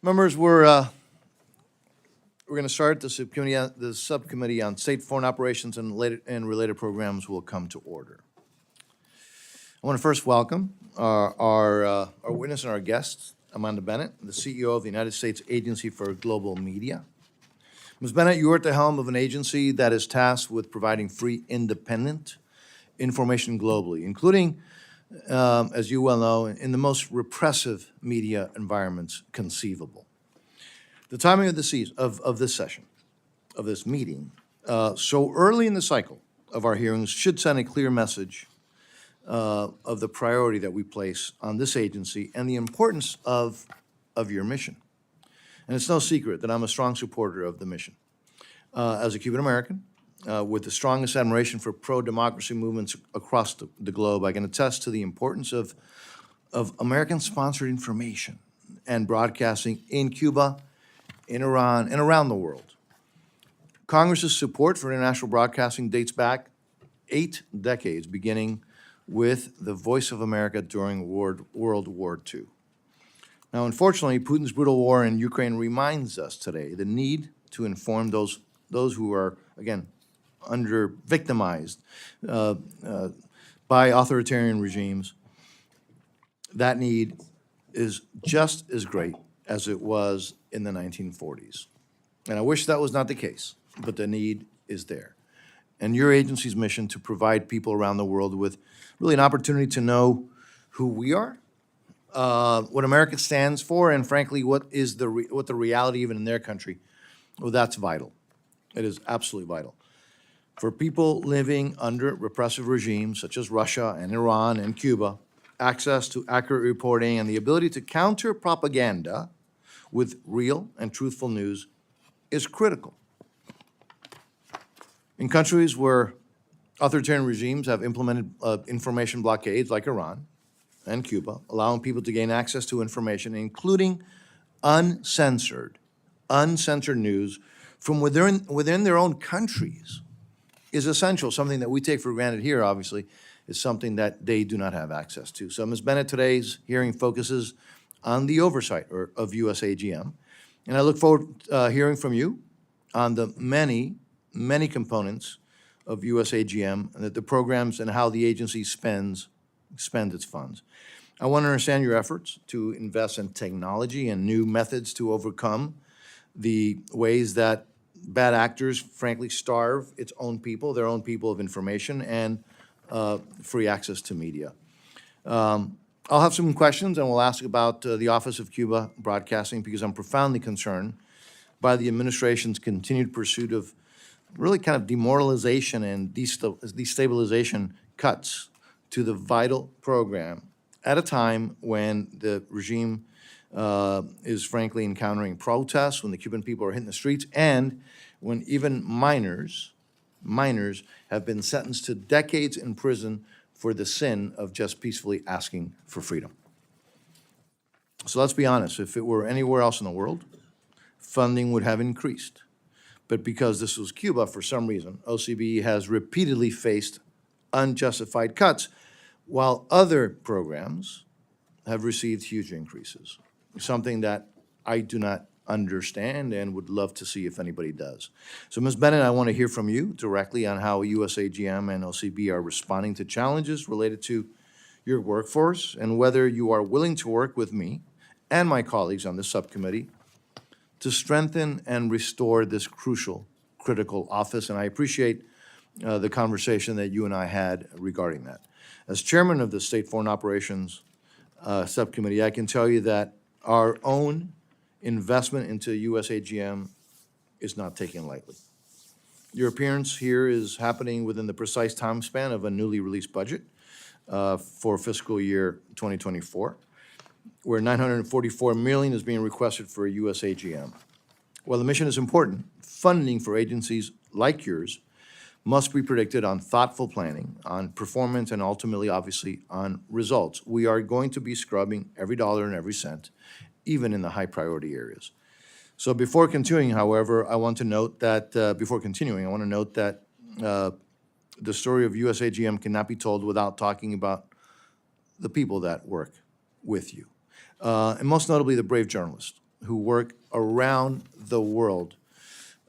Members, we're going to start the subcommittee on state foreign operations and related programs will come to order. I want to first welcome our witness and our guest, Amanda Bennett, the CEO of the United States Agency for Global Media. Ms. Bennett, you are at the helm of an agency that is tasked with providing free, independent information globally, including, as you well know, in the most repressive media environments conceivable. The timing of this session, of this meeting, so early in the cycle of our hearings should send a clear message of the priority that we place on this agency and the importance of your mission. And it's no secret that I'm a strong supporter of the mission. As a Cuban American, with the strongest admiration for pro-democracy movements across the globe, I can attest to the importance of American-sponsored information and broadcasting in Cuba, in Iran, and around the world. Congress's support for international broadcasting dates back 8 decades, beginning with the Voice of America during World War II. Now, unfortunately, Putin's brutal war in Ukraine reminds us today the need to inform those who are, again, victimized by authoritarian regimes. That need is just as great as it was in the 1940s. And I wish that was not the case, but the need is there. And your agency's mission to provide people around the world with really an opportunity to know who we are, what America stands for, and frankly, what the reality even in their country, well, that's vital. It is absolutely vital. For people living under repressive regimes such as Russia and Iran and Cuba, access to accurate reporting and the ability to counter propaganda with real and truthful news is critical. In countries where authoritarian regimes have implemented information blockades like Iran and Cuba, allowing people to gain access to information, including uncensored news from within their own countries, is essential. Something that we take for granted here, obviously, is something that they do not have access to. So, Ms. Bennett, today's hearing focuses on the oversight of USAGM, and I look forward to hearing from you on the many components of USAGM, and the programs and how the agency spends its funds. I want to understand your efforts to invest in technology and new methods to overcome the ways that bad actors, frankly, starve its own people, their own people of information and free access to media. I'll have some questions and we'll ask about the Office of Cuba Broadcasting because I'm profoundly concerned by the administration's continued pursuit of really kind of demoralization and destabilization cuts to the vital program at a time when the regime is frankly encountering protests, when the Cuban people are hitting the streets, and when even minors have been sentenced to decades in prison for the sin of just peacefully asking for freedom. So let's be honest, if it were anywhere else in the world, funding would have increased. But because this was Cuba, for some reason, OCB has repeatedly faced unjustified cuts, while other programs have received huge increases, something that I do not understand and would love to see if anybody does. So, Ms. Bennett, I want to hear from you directly on how USAGM and OCB are responding to challenges related to your workforce and whether you are willing to work with me and my colleagues on this subcommittee to strengthen and restore this critical office. And I appreciate the conversation that you and I had regarding that. As chairman of the State Foreign Operations Subcommittee, I can tell you that our own investment into USAGM is not taken lightly. Your appearance here is happening within the precise time span of a newly released budget for fiscal year 2024, where $944 million is being requested for USAGM. While the mission is important, funding for agencies like yours must be predicted on thoughtful planning, on performance, and ultimately, obviously, on results. We are going to be scrubbing every dollar and every cent, even in the high priority areas. So before continuing, however, I want to note that, the story of USAGM cannot be told without talking about the people that work with you. and most notably the brave journalists who work around the world.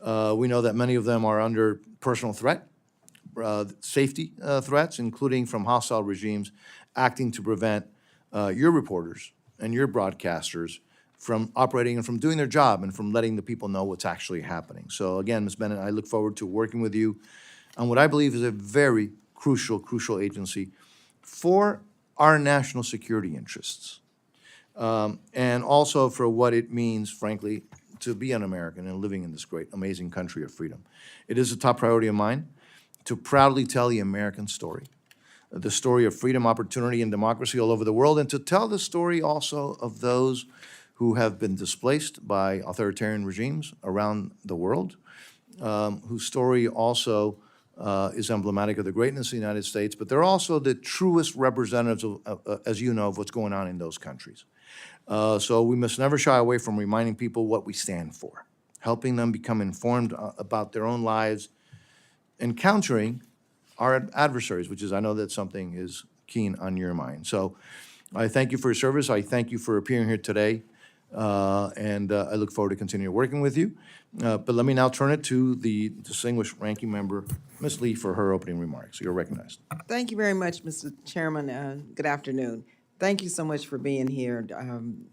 We know that many of them are under personal threat, safety threats, including from hostile regimes acting to prevent your reporters and your broadcasters from operating and from doing their job and from letting the people know what's actually happening. So again, Ms. Bennett, I look forward to working with you on what I believe is a very crucial agency for our national security interests, and also for what it means, frankly, to be an American and living in this great, amazing country of freedom. It is a top priority of mine to proudly tell the American story, the story of freedom, opportunity, and democracy all over the world, and to tell the story also of those who have been displaced by authoritarian regimes around the world, whose story also is emblematic of the greatness of the United States, but they're also the truest representatives, as you know, of what's going on in those countries. So we must never shy away from reminding people what we stand for, helping them become informed about their own lives, and countering our adversaries, which is, I know that something is keen on your mind. So I thank you for your service. I thank you for appearing here today, and I look forward to continuing working with you. But let me now turn it to the distinguished ranking member, Ms. Lee, for her opening remarks. You're recognized. Thank you very much, Mr. Chairman. Good afternoon. Thank you so much for being here.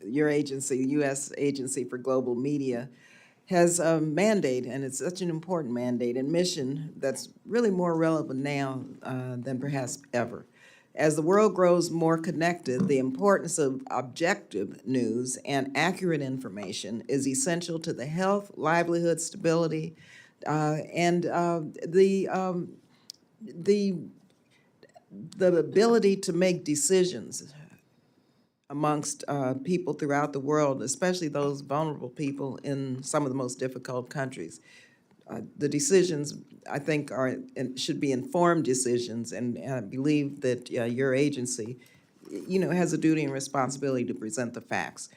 Your agency, the U.S. Agency for Global Media, has a mandate, and it's such an important mandate and mission that's really more relevant now than perhaps ever. As the world grows more connected, the importance of objective news and accurate information is essential to the health, livelihood, stability, and the ability to make decisions amongst people throughout the world, especially those vulnerable people in some of the most difficult countries. The decisions, I think, are and should be informed decisions, and I believe that your agency, has a duty and responsibility to present the facts.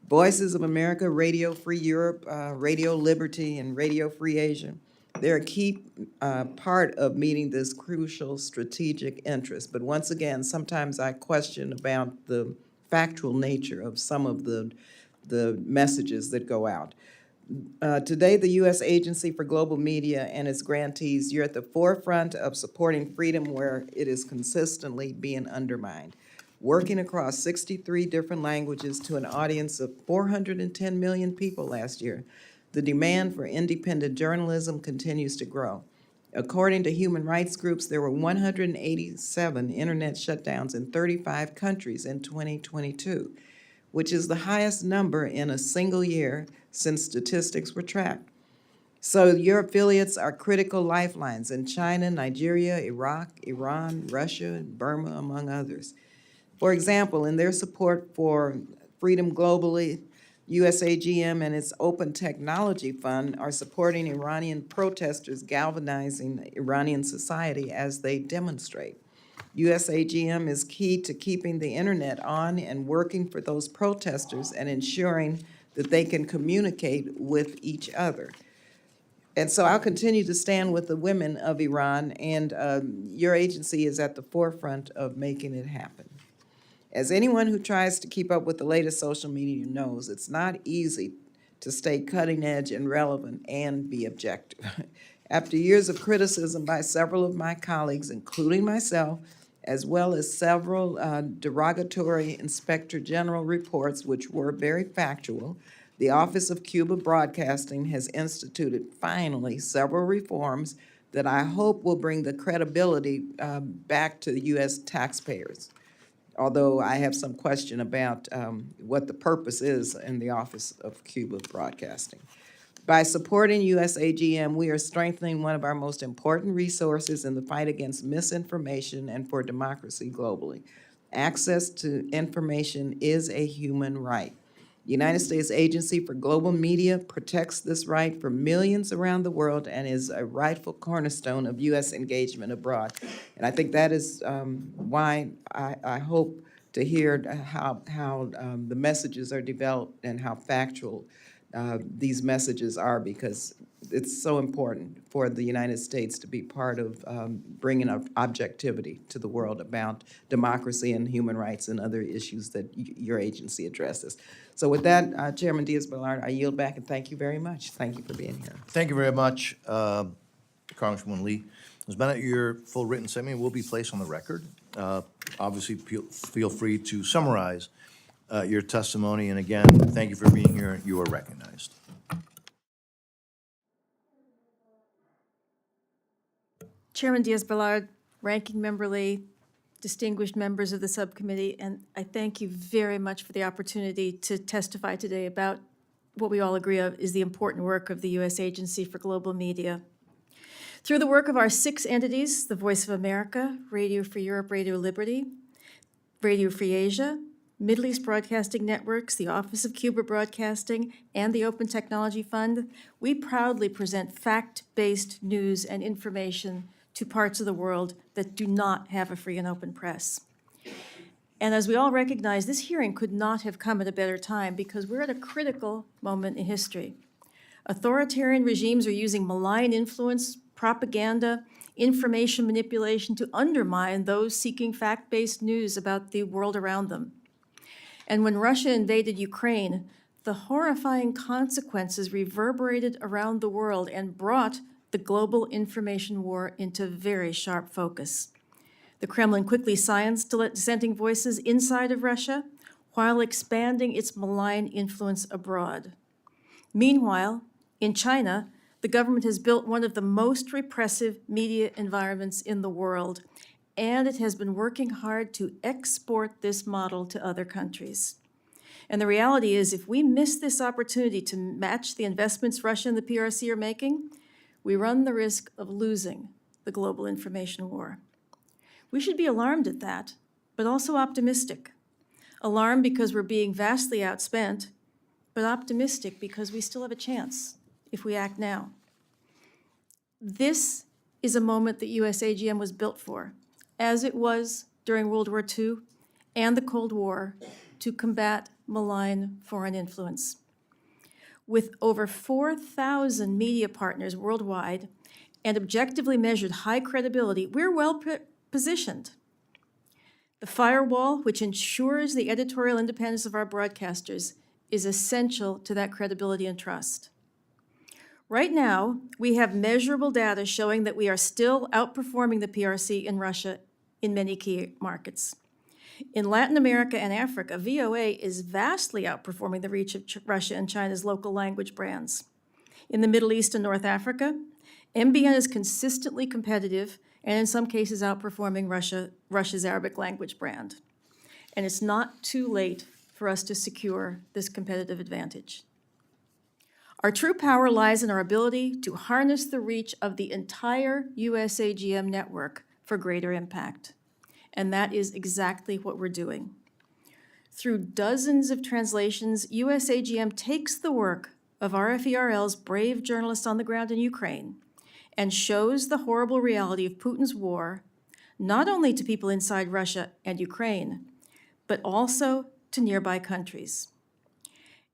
Voices of America, Radio Free Europe, Radio Liberty, and Radio Free Asia, they're a key part of meeting this crucial strategic interest. But once again, sometimes I question about the factual nature of some of the messages that go out. Today, the U.S. Agency for Global Media and its grantees, you're at the forefront of supporting freedom where it is consistently being undermined. Working across 63 different languages to an audience of 410 million people last year, the demand for independent journalism continues to grow. According to human rights groups, there were 187 internet shutdowns in 35 countries in 2022, which is the highest number in a single year since statistics were tracked. So your affiliates are critical lifelines in China, Nigeria, Iraq, Iran, Russia, Burma, among others. For example, in their support for freedom globally, USAGM and its Open Technology Fund are supporting Iranian protesters, galvanizing Iranian society as they demonstrate. USAGM is key to keeping the internet on and working for those protesters and ensuring that they can communicate with each other. And so I'll continue to stand with the women of Iran, and your agency is at the forefront of making it happen. As anyone who tries to keep up with the latest social media knows, it's not easy to stay cutting edge and relevant and be objective. After years of criticism by several of my colleagues, including myself, as well as several derogatory Inspector General reports, which were very factual, the Office of Cuba Broadcasting has instituted, finally, several reforms that I hope will bring the credibility back to the U.S. taxpayers, although I have some question about what the purpose is in the Office of Cuba Broadcasting. By supporting USAGM, we are strengthening one of our most important resources in the fight against misinformation and for democracy globally. Access to information is a human right. The United States Agency for Global Media protects this right for millions around the world and is a rightful cornerstone of U.S. engagement abroad. And I think that is why I hope to hear how the messages are developed and how factual these messages are, because it's so important for the United States to be part of bringing objectivity to the world about democracy and human rights and other issues that your agency addresses. So with that, Chairman Diaz-Balart, I yield back and thank you very much. Thank you for being here. Thank you very much, Congresswoman Lee. Ms. Bennett, your full written statement will be placed on the record. Obviously, feel free to summarize your testimony. And again, thank you for being here. You are recognized. Chairman Diaz-Balart, Ranking Member Lee, distinguished members of the subcommittee, and I thank you very much for the opportunity to testify today about what we all agree of is the important work of the U.S. Agency for Global Media. Through the work of our 6 entities, the Voice of America, Radio Free Europe, Radio Liberty, Radio Free Asia, Middle East Broadcasting Networks, the Office of Cuba Broadcasting, and the Open Technology Fund, we proudly present fact-based news and information to parts of the world that do not have a free and open press. And as we all recognize, this hearing could not have come at a better time because we're at a critical moment in history. Authoritarian regimes are using malign influence, propaganda, information manipulation to undermine those seeking fact-based news about the world around them. And when Russia invaded Ukraine, the horrifying consequences reverberated around the world and brought the global information war into very sharp focus. The Kremlin quickly silenced dissenting voices inside of Russia while expanding its malign influence abroad. Meanwhile, in China, the government has built one of the most repressive media environments in the world, and it has been working hard to export this model to other countries. And the reality is, if we miss this opportunity to match the investments Russia and the PRC are making, we run the risk of losing the global information war. We should be alarmed at that, but also optimistic. Alarmed because we're being vastly outspent, but optimistic because we still have a chance if we act now. This is a moment that USAGM was built for, as it was during World War II and the Cold War, to combat malign foreign influence. With over 4,000 media partners worldwide and objectively measured high credibility, we're well positioned. The firewall, which ensures the editorial independence of our broadcasters, is essential to that credibility and trust. Right now, we have measurable data showing that we are still outperforming the PRC in Russia in many key markets. In Latin America and Africa, VOA is vastly outperforming the reach of Russia and China's local language brands. In the Middle East and North Africa, MBN is consistently competitive and in some cases outperforming Russia's Arabic language brand. And it's not too late for us to secure this competitive advantage. Our true power lies in our ability to harness the reach of the entire USAGM network for greater impact. And that is exactly what we're doing. Through dozens of translations, USAGM takes the work of RFERL's brave journalists on the ground in Ukraine and shows the horrible reality of Putin's war, not only to people inside Russia and Ukraine, but also to nearby countries.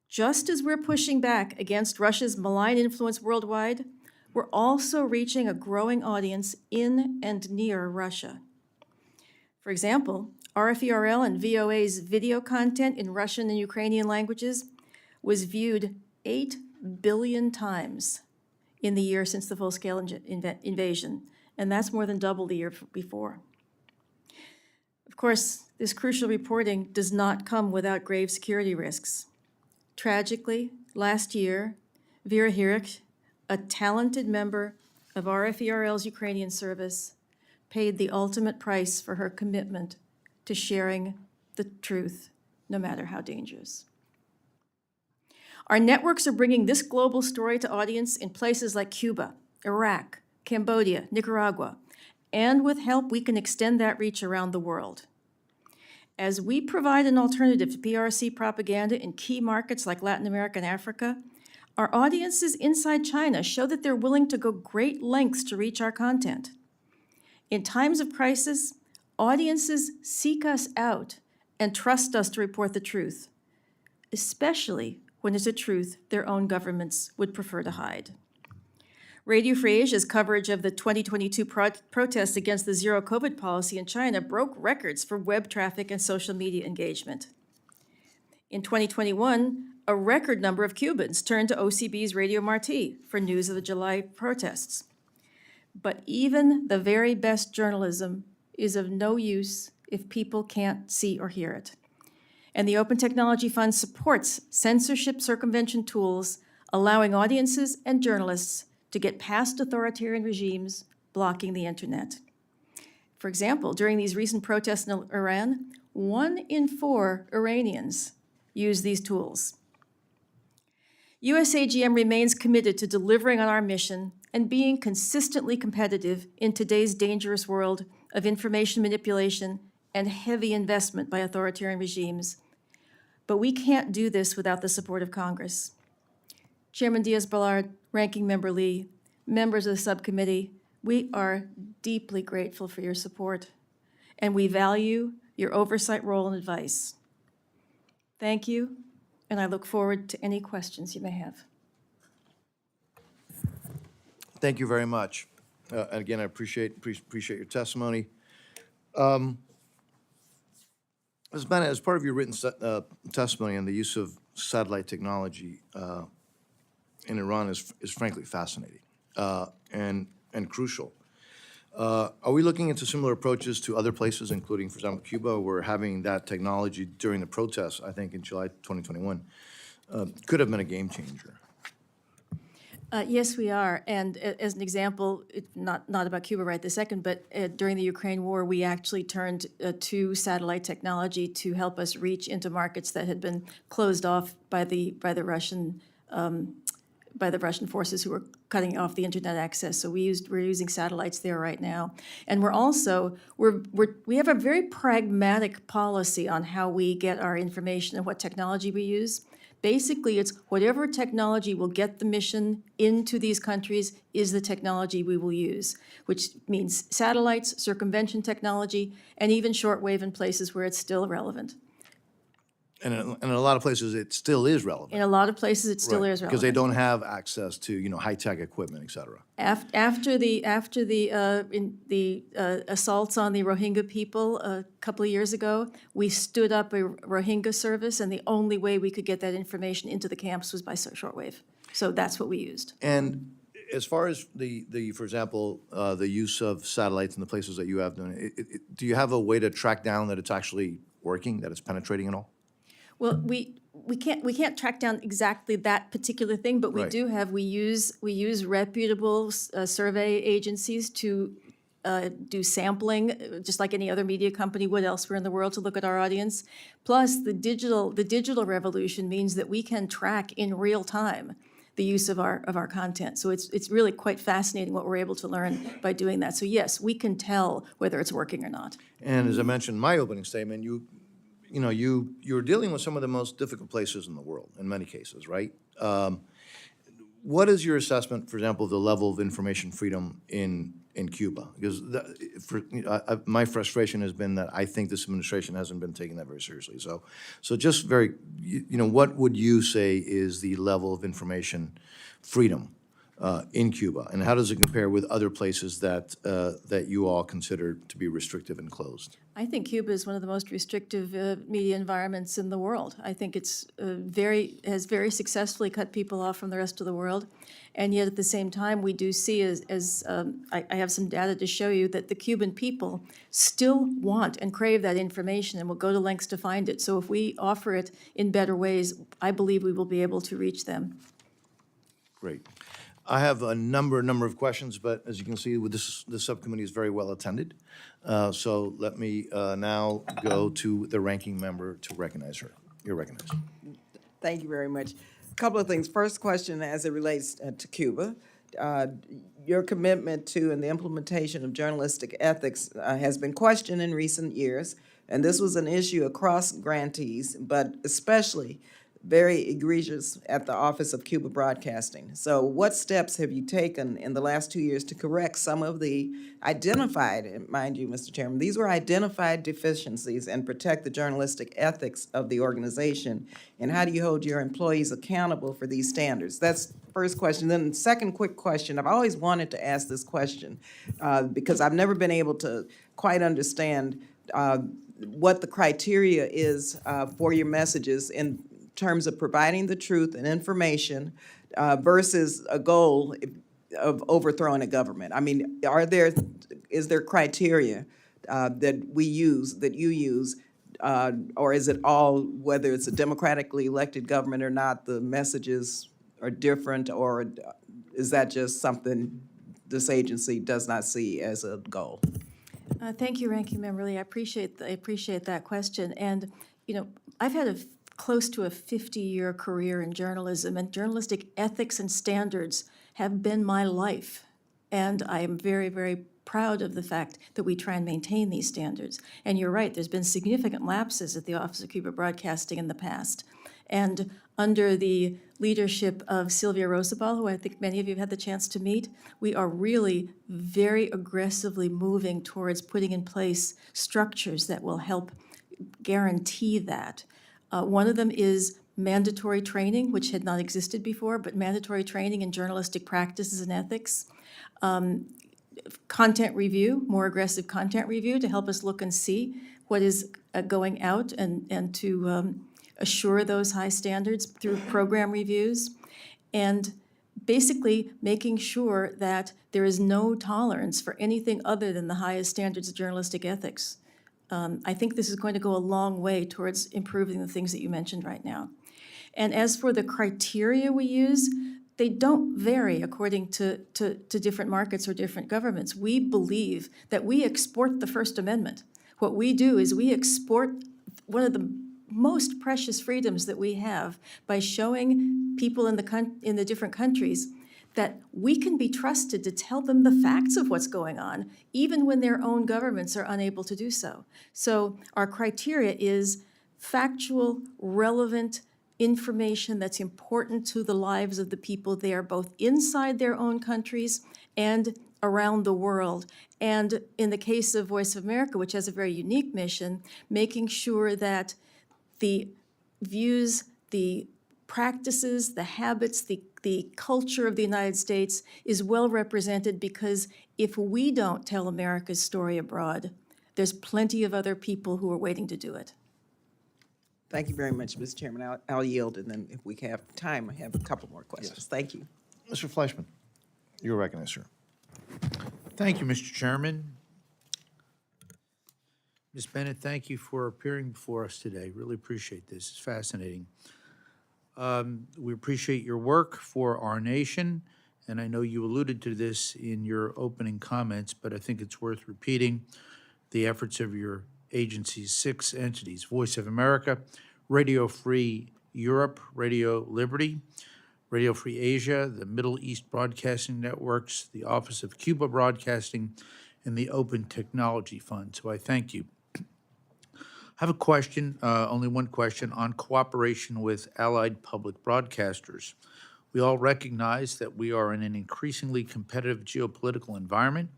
Just as we're pushing back against Russia's malign influence worldwide, we're also reaching a growing audience in and near Russia. For example, RFERL and VOA's video content in Russian and Ukrainian languages was viewed 8 billion times in the year since the full-scale invasion, and that's more than double the year before. Of course, this crucial reporting does not come without grave security risks. Tragically, last year, Vera Hirich, a talented member of RFERL's Ukrainian service, paid the ultimate price for her commitment to sharing the truth, no matter how dangerous. Our networks are bringing this global story to audience in places like Cuba, Iraq, Cambodia, Nicaragua, and with help, we can extend that reach around the world. As we provide an alternative to PRC propaganda in key markets like Latin America and Africa, our audiences inside China show that they're willing to go great lengths to reach our content. In times of crisis, audiences seek us out and trust us to report the truth, especially when it's a truth their own governments would prefer to hide. Radio Free Asia's coverage of the 2022 protests against the zero COVID policy in China broke records for web traffic and social media engagement. In 2021, a record number of Cubans turned to OCB's Radio Marti for news of the July protests. But even the very best journalism is of no use if people can't see or hear it. And the Open Technology Fund supports censorship circumvention tools, allowing audiences and journalists to get past authoritarian regimes blocking the internet. For example, during these recent protests in Iran, 1 in 4 Iranians use these tools. USAGM remains committed to delivering on our mission and being consistently competitive in today's dangerous world of information manipulation and heavy investment by authoritarian regimes. But we can't do this without the support of Congress. Chairman Diaz-Balart, Ranking Member Lee, members of the subcommittee, we are deeply grateful for your support, and we value your oversight role and advice. Thank you, and I look forward to any questions you may have. Thank you very much. Again, I appreciate your testimony. As part of your written testimony on the use of satellite technology in Iran is frankly fascinating and crucial. Are we looking into similar approaches to other places, including, for example, Cuba, where having that technology during the protests, I think in July 2021, could have been a game changer? Yes, we are. And as an example, not about Cuba right this second, but during the Ukraine war, we actually turned to satellite technology to help us reach into markets that had been closed off by the Russian forces who were cutting off the internet access. So we're using satellites there right now, and we have a very pragmatic policy on how we get our information and what technology we use. Basically, it's whatever technology will get the mission into these countries is the technology we will use, which means satellites, circumvention technology, and even shortwave in places where it's still relevant. And in a lot of places, it still is relevant. In a lot of places, it still is relevant. Because they don't have access to, high-tech equipment, et cetera. After the assaults on the Rohingya people a couple of years ago, we stood up a Rohingya service, and the only way we could get that information into the camps was by shortwave. So that's what we used. And as far as for example, the use of satellites in the places that you have done, do you have a way to track down that it's actually working, that it's penetrating at all? Well, we can't track down exactly that particular thing, but we use reputable survey agencies to do sampling, just like any other media company would elsewhere in the world, to look at our audience. Plus, the digital revolution means that we can track in real time the use of our content. So it's really quite fascinating what we're able to learn by doing that. So yes, we can tell whether it's working or not. And as I mentioned in my opening statement, you're dealing with some of the most difficult places in the world, in many cases, right? What is your assessment, for example, of the level of information freedom in Cuba? Because my frustration has been that I think this administration hasn't been taking that very seriously. So just very, what would you say is the level of information freedom in Cuba, and how does it compare with other places that you all consider to be restrictive and closed? I think Cuba is one of the most restrictive media environments in the world. I think it's has very successfully cut people off from the rest of the world, and yet at the same time, we do see, I have some data to show you, that the Cuban people still want and crave that information and will go to lengths to find it. So if we offer it in better ways, I believe we will be able to reach them. Great. I have a number of questions, but as you can see, this subcommittee is very well attended. So let me now go to the ranking member to recognize her. You're recognized. Thank you very much. A couple of things. First question as it relates to Cuba. Your commitment to and the implementation of journalistic ethics has been questioned in recent years, and this was an issue across grantees, but especially very egregious at the Office of Cuba Broadcasting. So what steps have you taken in the last 2 years to correct some of the identified, and mind you, Mr. Chairman, these were identified deficiencies, and protect the journalistic ethics of the organization? And how do you hold your employees accountable for these standards? That's the first question. Then the second quick question, I've always wanted to ask this question because I've never been able to quite understand what the criteria is for your messages in terms of providing the truth and information versus a goal of overthrowing a government. I mean, is there criteria that you use, or is it all, whether it's a democratically elected government or not, the messages are different, or is that just something this agency does not see as a goal? Thank you, Ranking Member Lee. I appreciate that question. And, you know, I've had close to a 50-year career in journalism, and journalistic ethics and standards have been my life. And I am very, very proud of the fact that we try and maintain these standards. And you're right, there's been significant lapses at the Office of Cuba Broadcasting in the past. And under the leadership of Sylvia Rosabal, who I think many of you have had the chance to meet, we are really very aggressively moving towards putting in place structures that will help guarantee that. One of them is mandatory training, which had not existed before, but mandatory training in journalistic practices and ethics. Content review, more aggressive content review to help us look and see what is going out and to assure those high standards through program reviews. And basically making sure that there is no tolerance for anything other than the highest standards of journalistic ethics. I think this is going to go a long way towards improving the things that you mentioned right now. And as for the criteria we use, they don't vary according to different markets or different governments. We believe that we export the First Amendment. What we do is we export one of the most precious freedoms that we have by showing people in the different countries that we can be trusted to tell them the facts of what's going on, even when their own governments are unable to do so. So our criteria is factual, relevant information that's important to the lives of the people there, both inside their own countries and around the world. And in the case of Voice of America, which has a very unique mission, making sure that the views, the practices, the habits, the culture of the United States is well represented, because if we don't tell America's story abroad, there's plenty of other people who are waiting to do it. Thank you very much, Mr. Chairman. I'll yield, and then if we have time, I have a couple more questions. Yes. Thank you. Mr. Fleischman, you're recognized, sir. Thank you, Mr. Chairman. Ms. Bennett, thank you for appearing before us today. Really appreciate this. It's fascinating. We appreciate your work for our nation, and I know you alluded to this in your opening comments, but I think it's worth repeating the efforts of your agency's 6 entities: Voice of America, Radio Free Europe, Radio Liberty, Radio Free Asia, the Middle East Broadcasting Networks, the Office of Cuba Broadcasting, and the Open Technology Fund. So I thank you. I have a question, only one question, on cooperation with allied public broadcasters. We all recognize that we are in an increasingly competitive geopolitical environment,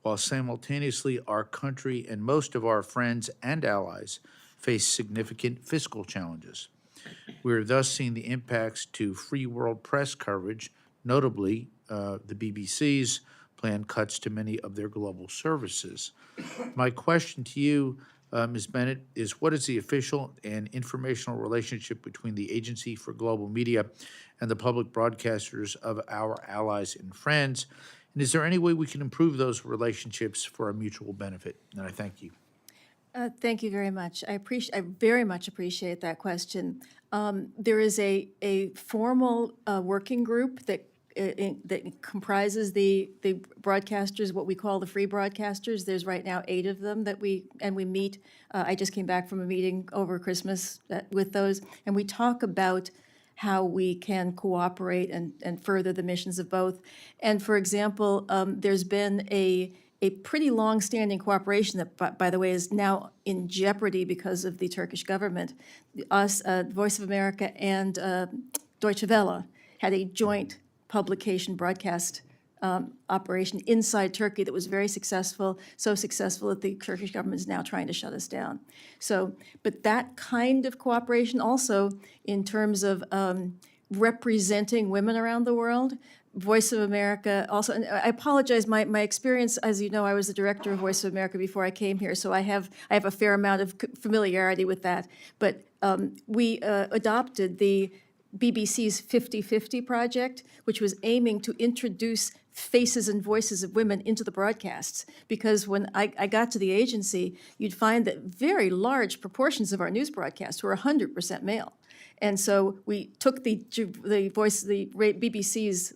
while simultaneously our country and most of our friends and allies face significant fiscal challenges. We are thus seeing the impacts to free world press coverage, notably the BBC's planned cuts to many of their global services. My question to you, Ms. Bennett, is what is the official and informational relationship between the Agency for Global Media and the public broadcasters of our allies and friends? And is there any way we can improve those relationships for our mutual benefit? And I thank you. Thank you very much. I very much appreciate that question. There is a formal working group that comprises the broadcasters, what we call the free broadcasters. There's right now 8 of them that we meet. I just came back from a meeting over Christmas with those, and we talk about how we can cooperate and further the missions of both. And for example, there's been a a pretty long-standing cooperation that, by the way, is now in jeopardy because of the Turkish government. Us, Voice of America, and Deutsche Welle had a joint publication broadcast operation inside Turkey that was very successful, so successful that the Turkish government is now trying to shut us down. So, but that kind of cooperation also in terms of representing women around the world, Voice of America also, and I apologize, my experience, as you know, I was the director of Voice of America before I came here, so I have a fair amount of familiarity with that. But we adopted the BBC's 50/50 project, which was aiming to introduce faces and voices of women into the broadcasts. Because when I got to the agency, you'd find that very large proportions of our news broadcasts were 100% male. And so we took the BBC's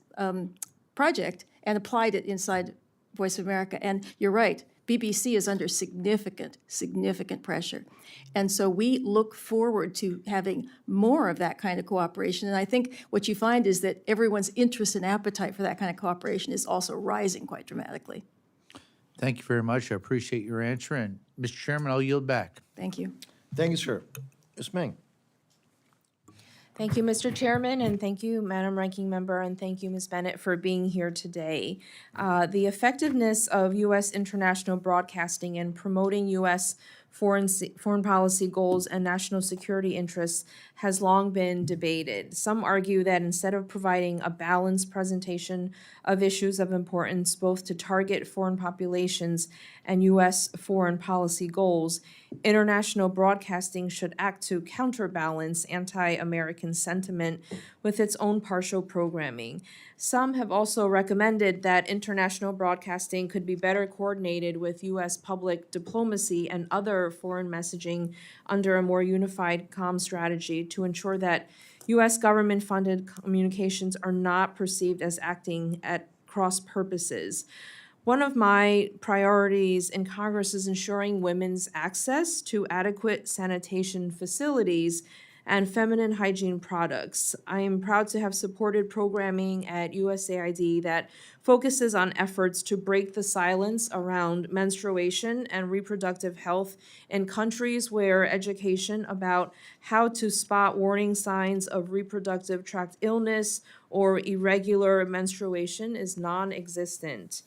project and applied it inside Voice of America. And you're right, BBC is under significant pressure. And so we look forward to having more of that kind of cooperation. And I think what you find is that everyone's interest and appetite for that kind of cooperation is also rising quite dramatically. Thank you very much. I appreciate your answer. And, Mr. Chairman, I'll yield back. Thank you. Thank you, sir. Ms. Meng. Thank you, Mr. Chairman, and thank you, Madam Ranking Member, and thank you, Ms. Bennett, for being here today. The effectiveness of U.S. international broadcasting in promoting U.S. foreign policy goals and national security interests has long been debated. Some argue that instead of providing a balanced presentation of issues of importance both to target foreign populations and U.S. foreign policy goals, international broadcasting should act to counterbalance anti-American sentiment with its own partial programming. Some have also recommended that international broadcasting could be better coordinated with U.S. public diplomacy and other foreign messaging under a more unified comm strategy to ensure that U.S. government-funded communications are not perceived as acting at cross purposes. One of my priorities in Congress is ensuring women's access to adequate sanitation facilities and feminine hygiene products. I am proud to have supported programming at USAID that focuses on efforts to break the silence around menstruation and reproductive health in countries where education about how to spot warning signs of reproductive tract illness or irregular menstruation is non-existent.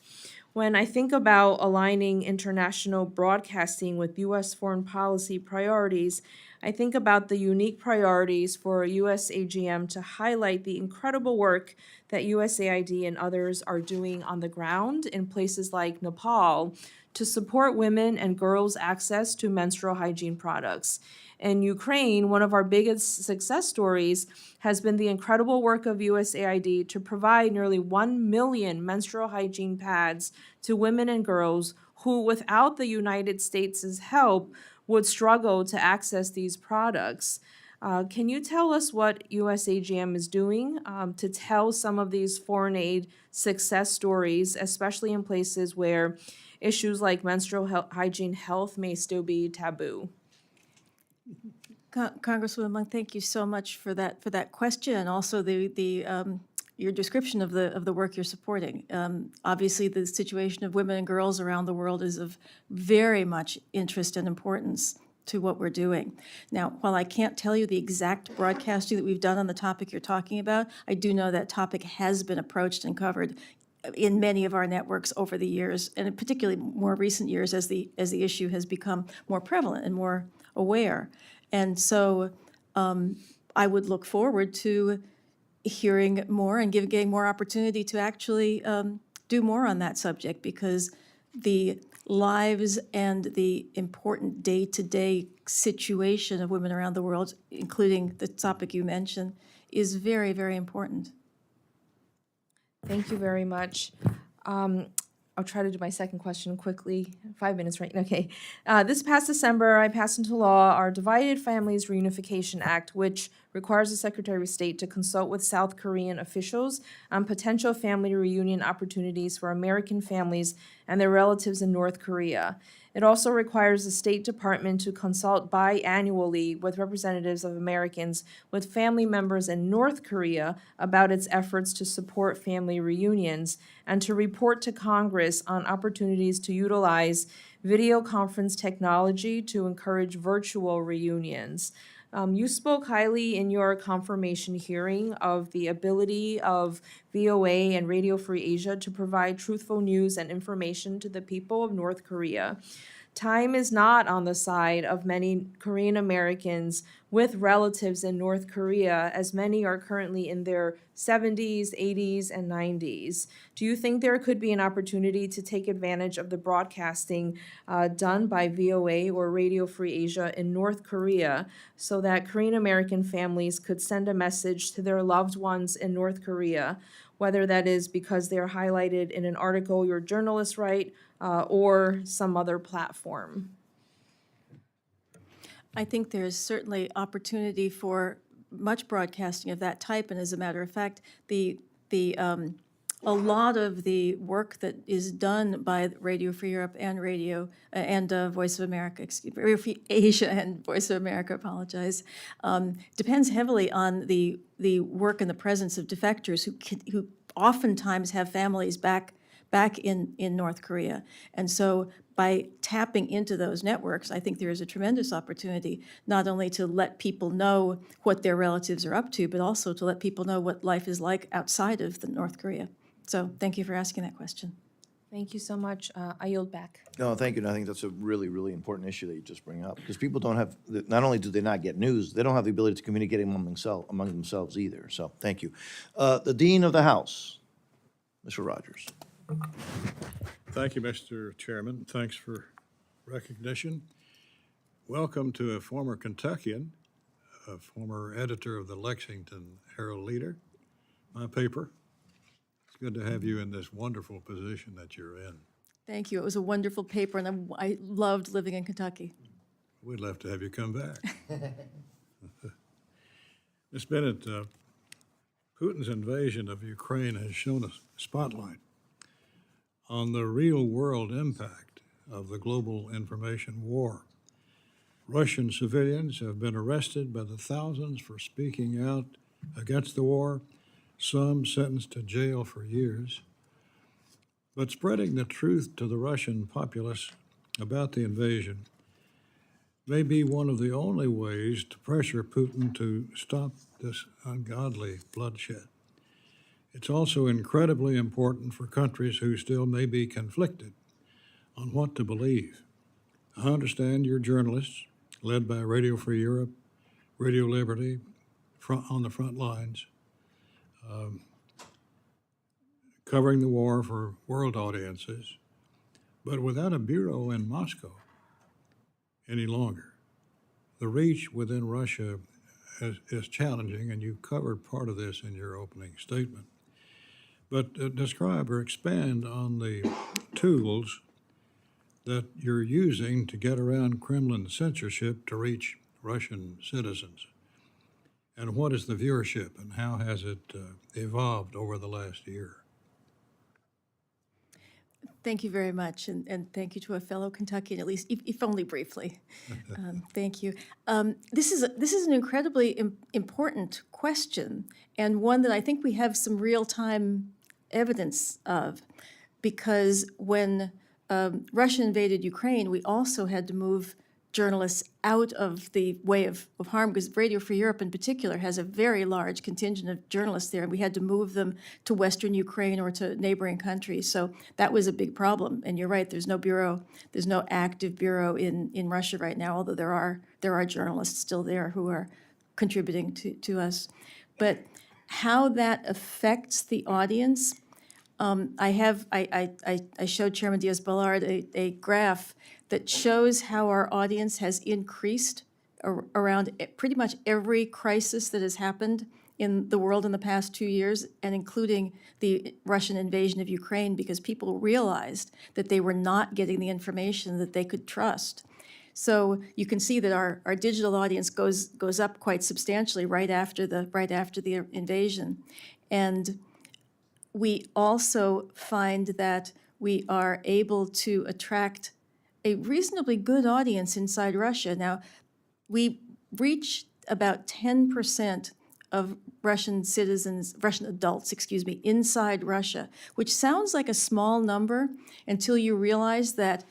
When I think about aligning international broadcasting with U.S. foreign policy priorities, I think about the unique priorities for USAGM to highlight the incredible work that USAID and others are doing on the ground in places like Nepal to support women and girls' access to menstrual hygiene products. In Ukraine, one of our biggest success stories has been the incredible work of USAID to provide nearly 1 million menstrual hygiene pads to women and girls who, without the United States' help, would struggle to access these products. Can you tell us what USAGM is doing to tell some of these foreign aid success stories, especially in places where issues like menstrual hygiene health may still be taboo? Congresswoman Meng, thank you so much for that question, and also your description of the work you're supporting. Obviously, the situation of women and girls around the world is of very much interest and importance to what we're doing. Now, while I can't tell you the exact broadcasting that we've done on the topic you're talking about, I do know that topic has been approached and covered in many of our networks over the years, and particularly more recent years as the issue has become more prevalent and more aware. And so I would look forward to hearing more and getting more opportunity to actually do more on that subject, because the lives and the important day-to-day situation of women around the world, including the topic you mentioned, is very, very important. Thank you very much. I'll try to do my second question quickly. 5 minutes, right? Okay. This past December, I passed into law our Divided Families Reunification Act, which requires the Secretary of State to consult with South Korean officials on potential family reunion opportunities for American families and their relatives in North Korea. It also requires the State Department to consult biannually with representatives of Americans with family members in North Korea about its efforts to support family reunions and to report to Congress on opportunities to utilize video conference technology to encourage virtual reunions. You spoke highly in your confirmation hearing of the ability of VOA and Radio Free Asia to provide truthful news and information to the people of North Korea. Time is not on the side of many Korean Americans with relatives in North Korea, as many are currently in their 70s, 80s, and 90s. Do you think there could be an opportunity to take advantage of the broadcasting done by VOA or Radio Free Asia in North Korea so that Korean American families could send a message to their loved ones in North Korea, whether that is because they're highlighted in an article your journalists write or some other platform? I think there's certainly opportunity for much broadcasting of that type, and as a matter of fact, a lot of the work that is done by Radio Free Europe and Voice of America, Radio Free Asia and Voice of America, depends heavily on the work and the presence of defectors who oftentimes have families back in North Korea. And so by tapping into those networks, I think there is a tremendous opportunity not only to let people know what their relatives are up to, but also to let people know what life is like outside of North Korea. So thank you for asking that question. Thank you so much. I yield back. No, thank you. And I think that's a really, really important issue that you just bring up, because people don't have, not only do they not get news, they don't have the ability to communicate among themselves either. So thank you. The Dean of the House, Mr. Rogers. Thank you, Mr. Chairman. Thanks for recognition. Welcome to a former Kentuckian, a former editor of the Lexington Herald Leader, my paper. It's good to have you in this wonderful position that you're in. Thank you. It was a wonderful paper, and I loved living in Kentucky. We'd love to have you come back. Ms. Bennett, Putin's invasion of Ukraine has shown a spotlight on the real-world impact of the global information war. Russian civilians have been arrested by the thousands for speaking out against the war, some sentenced to jail for years. But spreading the truth to the Russian populace about the invasion may be one of the only ways to pressure Putin to stop this ungodly bloodshed. It's also incredibly important for countries who still may be conflicted on what to believe. I understand you're journalists, led by Radio Free Europe, Radio Liberty, on the front lines, covering the war for world audiences, but without a bureau in Moscow any longer. The reach within Russia is challenging, and you covered part of this in your opening statement. But describe or expand on the tools that you're using to get around Kremlin censorship to reach Russian citizens. And what is the viewership, and how has it evolved over the last year? Thank you very much, and thank you to a fellow Kentuckian, at least, if only briefly. Thank you. This is an incredibly important question, and one that I think we have some real-time evidence of, because when Russia invaded Ukraine, we also had to move journalists out of the way of harm, because Radio Free Europe in particular has a very large contingent of journalists there, and we had to move them to Western Ukraine or to neighboring countries. So that was a big problem. And you're right, there's no bureau, there's no active bureau in Russia right now, although there are journalists still there who are contributing to us. But how that affects the audience, I showed Chairman Diaz-Balart a graph that shows how our audience has increased around pretty much every crisis that has happened in the world in the past 2 years, and including the Russian invasion of Ukraine, because people realized that they were not getting the information that they could trust. So you can see that our digital audience goes up quite substantially right after the invasion. And we also find that we are able to attract a reasonably good audience inside Russia. Now, we reach about 10% of Russian citizens, Russian adults, excuse me, inside Russia, which sounds like a small number until you realize that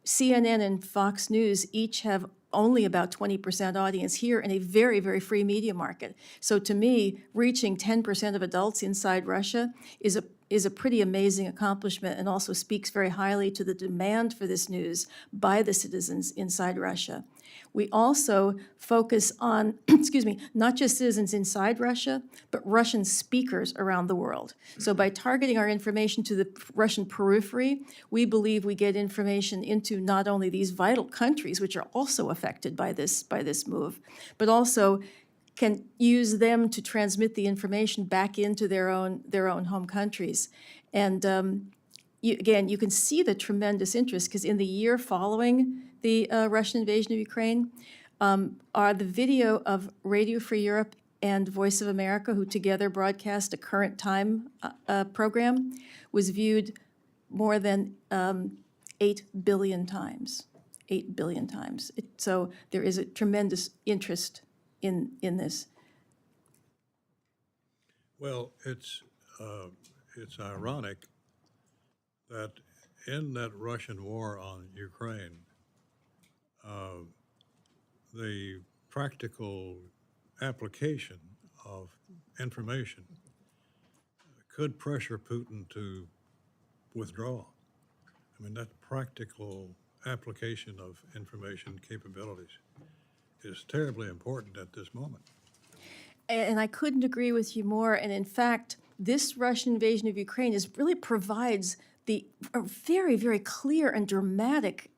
CNN and Fox News each have only about 20% audience here in a very, very free media market. So to me, reaching 10% of adults inside Russia is a pretty amazing accomplishment, and also speaks very highly to the demand for this news by the citizens inside Russia. We also focus on, excuse me, not just citizens inside Russia, but Russian speakers around the world. So by targeting our information to the Russian periphery, we believe we get information into not only these vital countries, which are also affected by this move, but also can use them to transmit the information back into their own home countries. And again, you can see the tremendous interest, because in the year following the Russian invasion of Ukraine, are the video of Radio Free Europe and Voice of America, who together broadcast a current time program, was viewed more than 8 billion times. 8 billion times. So there is a tremendous interest in this. Well, it's ironic that in that Russian war on Ukraine, the practical application of information could pressure Putin to withdraw. I mean, that practical application of information capabilities is terribly important at this moment. And I couldn't agree with you more. And in fact, this Russian invasion of Ukraine really provides a very, very clear and dramatic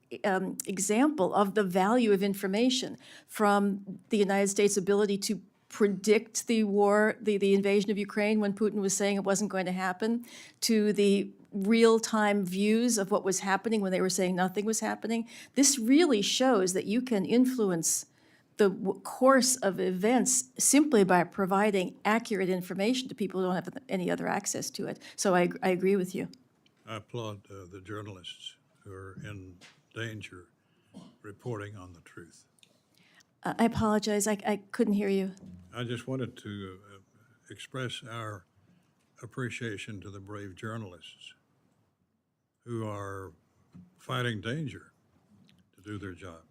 example of the value of information, from the United States' ability to predict the war, the invasion of Ukraine when Putin was saying it wasn't going to happen, to the real-time views of what was happening when they were saying nothing was happening. This really shows that you can influence the course of events simply by providing accurate information to people who don't have any other access to it. So I agree with you. I applaud the journalists who are in danger reporting on the truth. I apologize, I couldn't hear you. I just wanted to express our appreciation to the brave journalists who are fighting danger to do their job.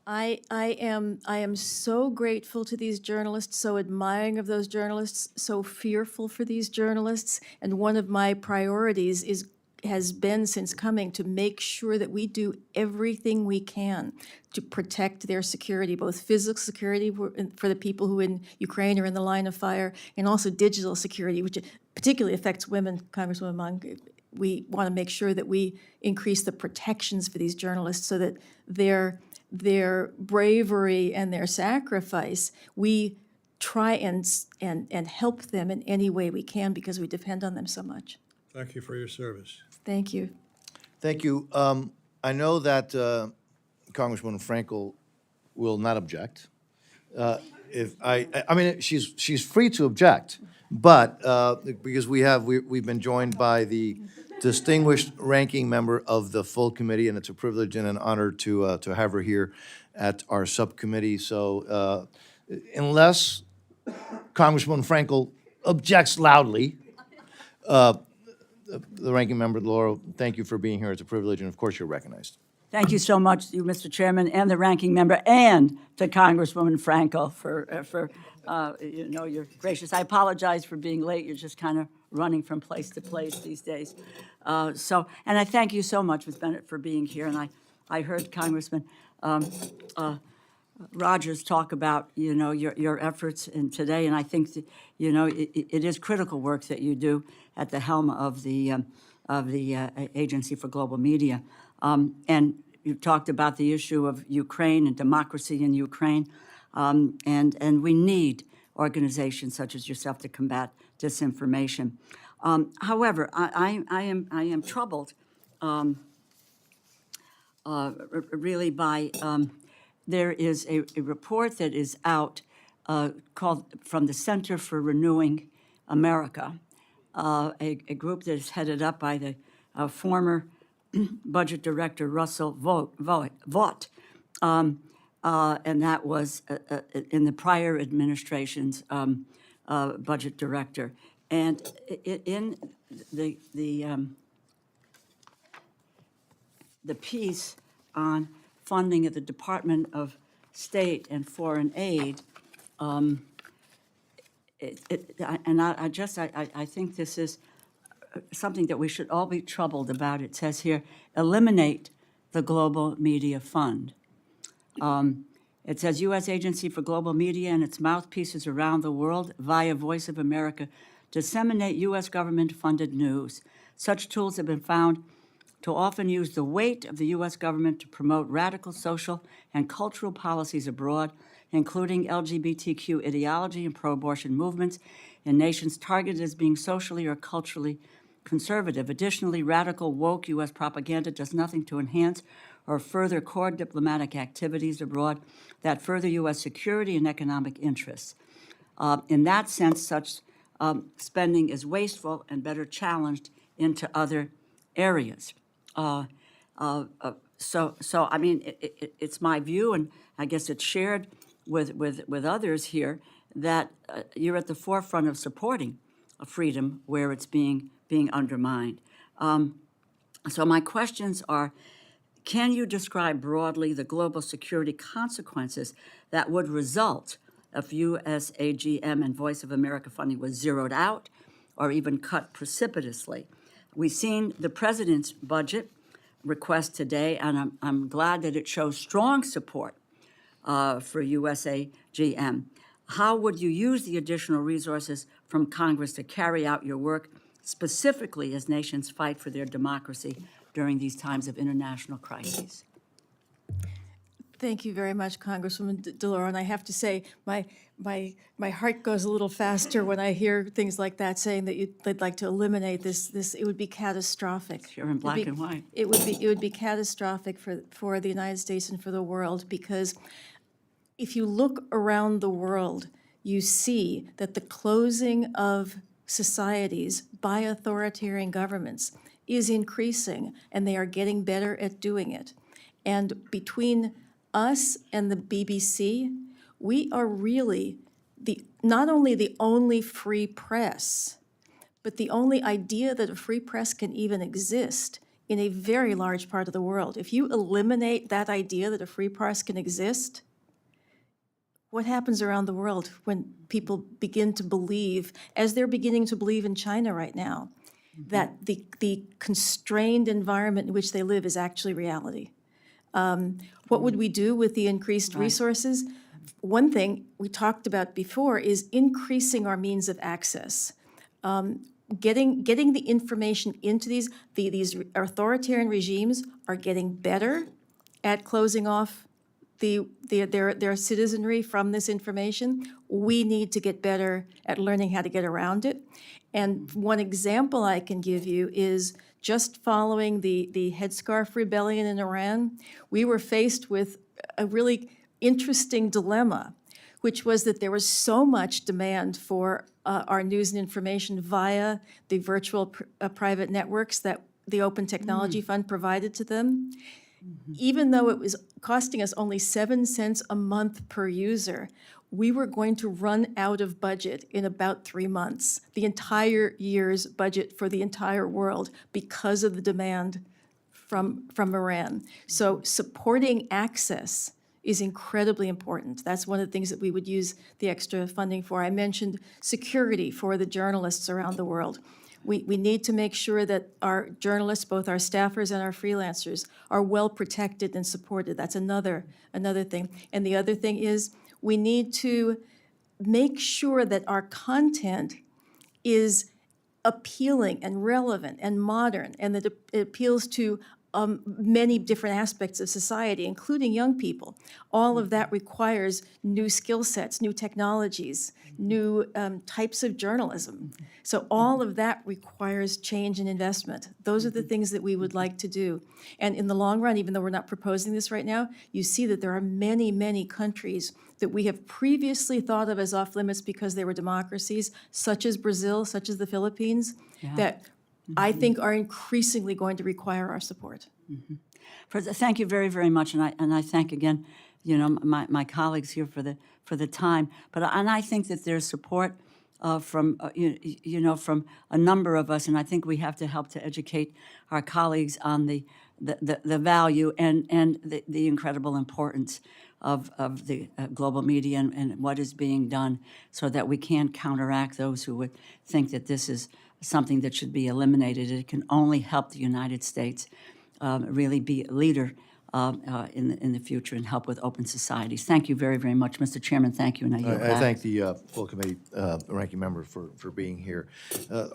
I am so grateful to these journalists, so admiring of those journalists, so fearful for these journalists, and one of my priorities has been since coming to make sure that we do everything we can to protect their security, both physical security for the people who in Ukraine are in the line of fire, and also digital security, which particularly affects women, Congresswoman Monk. We want to make sure that we increase the protections for these journalists so that their bravery and their sacrifice, we try and help them in any way we can, because we depend on them so much. Thank you for your service. Thank you. Thank you. I know that Congresswoman Frankel will not object. I mean, she's free to object, but because we've been joined by the distinguished ranking member of the full committee, and it's a privilege and an honor to have her here at our subcommittee. So unless Congresswoman Frankel objects loudly, the ranking member, Laura, thank you for being here. It's a privilege, and of course, you're recognized. Thank you so much to you, Mr. Chairman, and the ranking member, and to Congresswoman Frankel for you're gracious. I apologize for being late. You're just kind of running from place to place these days. And I thank you so much, Ms. Bennett, for being here. And I heard Congressman Rogers talk about, your efforts in today, and I think that, it is critical work that you do at the helm of the Agency for Global Media. And you talked about the issue of Ukraine and democracy in Ukraine, and we need organizations such as yourself to combat disinformation. However, I am troubled really by there is a report that is out called from the Center for Renewing America, a group that is headed up by the former Budget Director Russell Vought, and that was in the prior administration's budget director. And in the piece on funding of the Department of State and Foreign Aid, I think this is something that we should all be troubled about. It says here, eliminate the Global Media Fund. It says U.S. Agency for Global Media and its mouthpieces around the world via Voice of America disseminate U.S. government-funded news. Such tools have been found to often use the weight of the U.S. government to promote radical social and cultural policies abroad, including LGBTQ ideology and pro-abortion movements in nations targeted as being socially or culturally conservative. Additionally, radical woke U.S. propaganda does nothing to enhance or further core diplomatic activities abroad that further U.S. security and economic interests. In that sense, such spending is wasteful and better challenged into other areas. So I mean, it's my view, and I guess it's shared with others here, that you're at the forefront of supporting freedom where it's being undermined. So my questions are, can you describe broadly the global security consequences that would result if USAGM and Voice of America funding was zeroed out or even cut precipitously? We've seen the president's budget request today, and I'm glad that it shows strong support for USAGM. How would you use the additional resources from Congress to carry out your work, specifically as nations fight for their democracy during these times of international crises? Thank you very much, Congresswoman DeLauro. And I have to say, my heart goes a little faster when I hear things like that, saying that they'd like to eliminate this. It would be catastrophic. Here in black and white. It would be catastrophic for the United States and for the world, because if you look around the world, you see that the closing of societies by authoritarian governments is increasing, and they are getting better at doing it. And between us and the BBC, we are really not only the only free press, but the only idea that a free press can even exist in a very large part of the world. If you eliminate that idea that a free press can exist, what happens around the world when people begin to believe, as they're beginning to believe in China right now, that the constrained environment in which they live is actually reality? What would we do with the increased resources? One thing we talked about before is increasing our means of access. Getting the information into these authoritarian regimes are getting better at closing off their citizenry from this information. We need to get better at learning how to get around it. And one example I can give you is just following the Headscarf Rebellion in Iran, we were faced with a really interesting dilemma, which was that there was so much demand for our news and information via the virtual private networks that the Open Technology Fund provided to them. Even though it was costing us only 7 cents a month per user, we were going to run out of budget in about 3 months, the entire year's budget for the entire world, because of the demand from Iran. So supporting access is incredibly important. That's one of the things that we would use the extra funding for. I mentioned security for the journalists around the world. We need to make sure that our journalists, both our staffers and our freelancers, are well protected and supported. That's another thing. And the other thing is we need to make sure that our content is appealing and relevant and modern, and that it appeals to many different aspects of society, including young people. All of that requires new skill sets, new technologies, new types of journalism. So all of that requires change and investment. Those are the things that we would like to do. And in the long run, even though we're not proposing this right now, you see that there are many, many countries that we have previously thought of as off limits because they were democracies, such as Brazil, such as the Philippines, that I think are increasingly going to require our support. Thank you very, very much, and I thank again, you know, my colleagues here for the time. And I think that there's support from you know, from a number of us, and I think we have to help to educate our colleagues on the value and the incredible importance of the global media and what is being done, so that we can counteract those who would think that this is something that should be eliminated. It can only help the United States really be a leader in the future and help with open societies. Thank you very, very much, Mr. Chairman. Thank you, and I yield I back. thank the full committee, ranking member, for being here.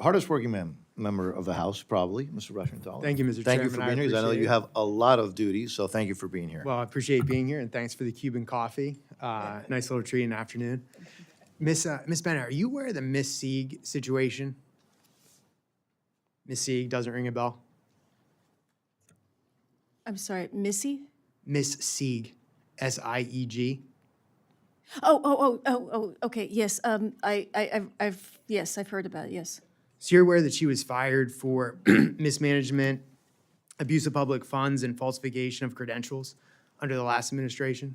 Hardest working member of the House, probably, Mr. Rushenthaler. Thank you, Mr. Thank you Chairman. for I being here, 'cause I know appreciate you it. have a lot of duties, so thank you for being here. Well, I appreciate being here, and thanks for the Cuban coffee. Nice little treat in the afternoon. Miss Bennett, are you aware of the Miss Sieg situation? Miss Sieg doesn't ring a bell? I'm sorry, Missy? Miss Sieg, S-I-E-G. Okay, yes, yes, I've heard about it, yes. So you're aware that she was fired for mismanagement, abuse of public funds, and falsification of credentials under the last administration?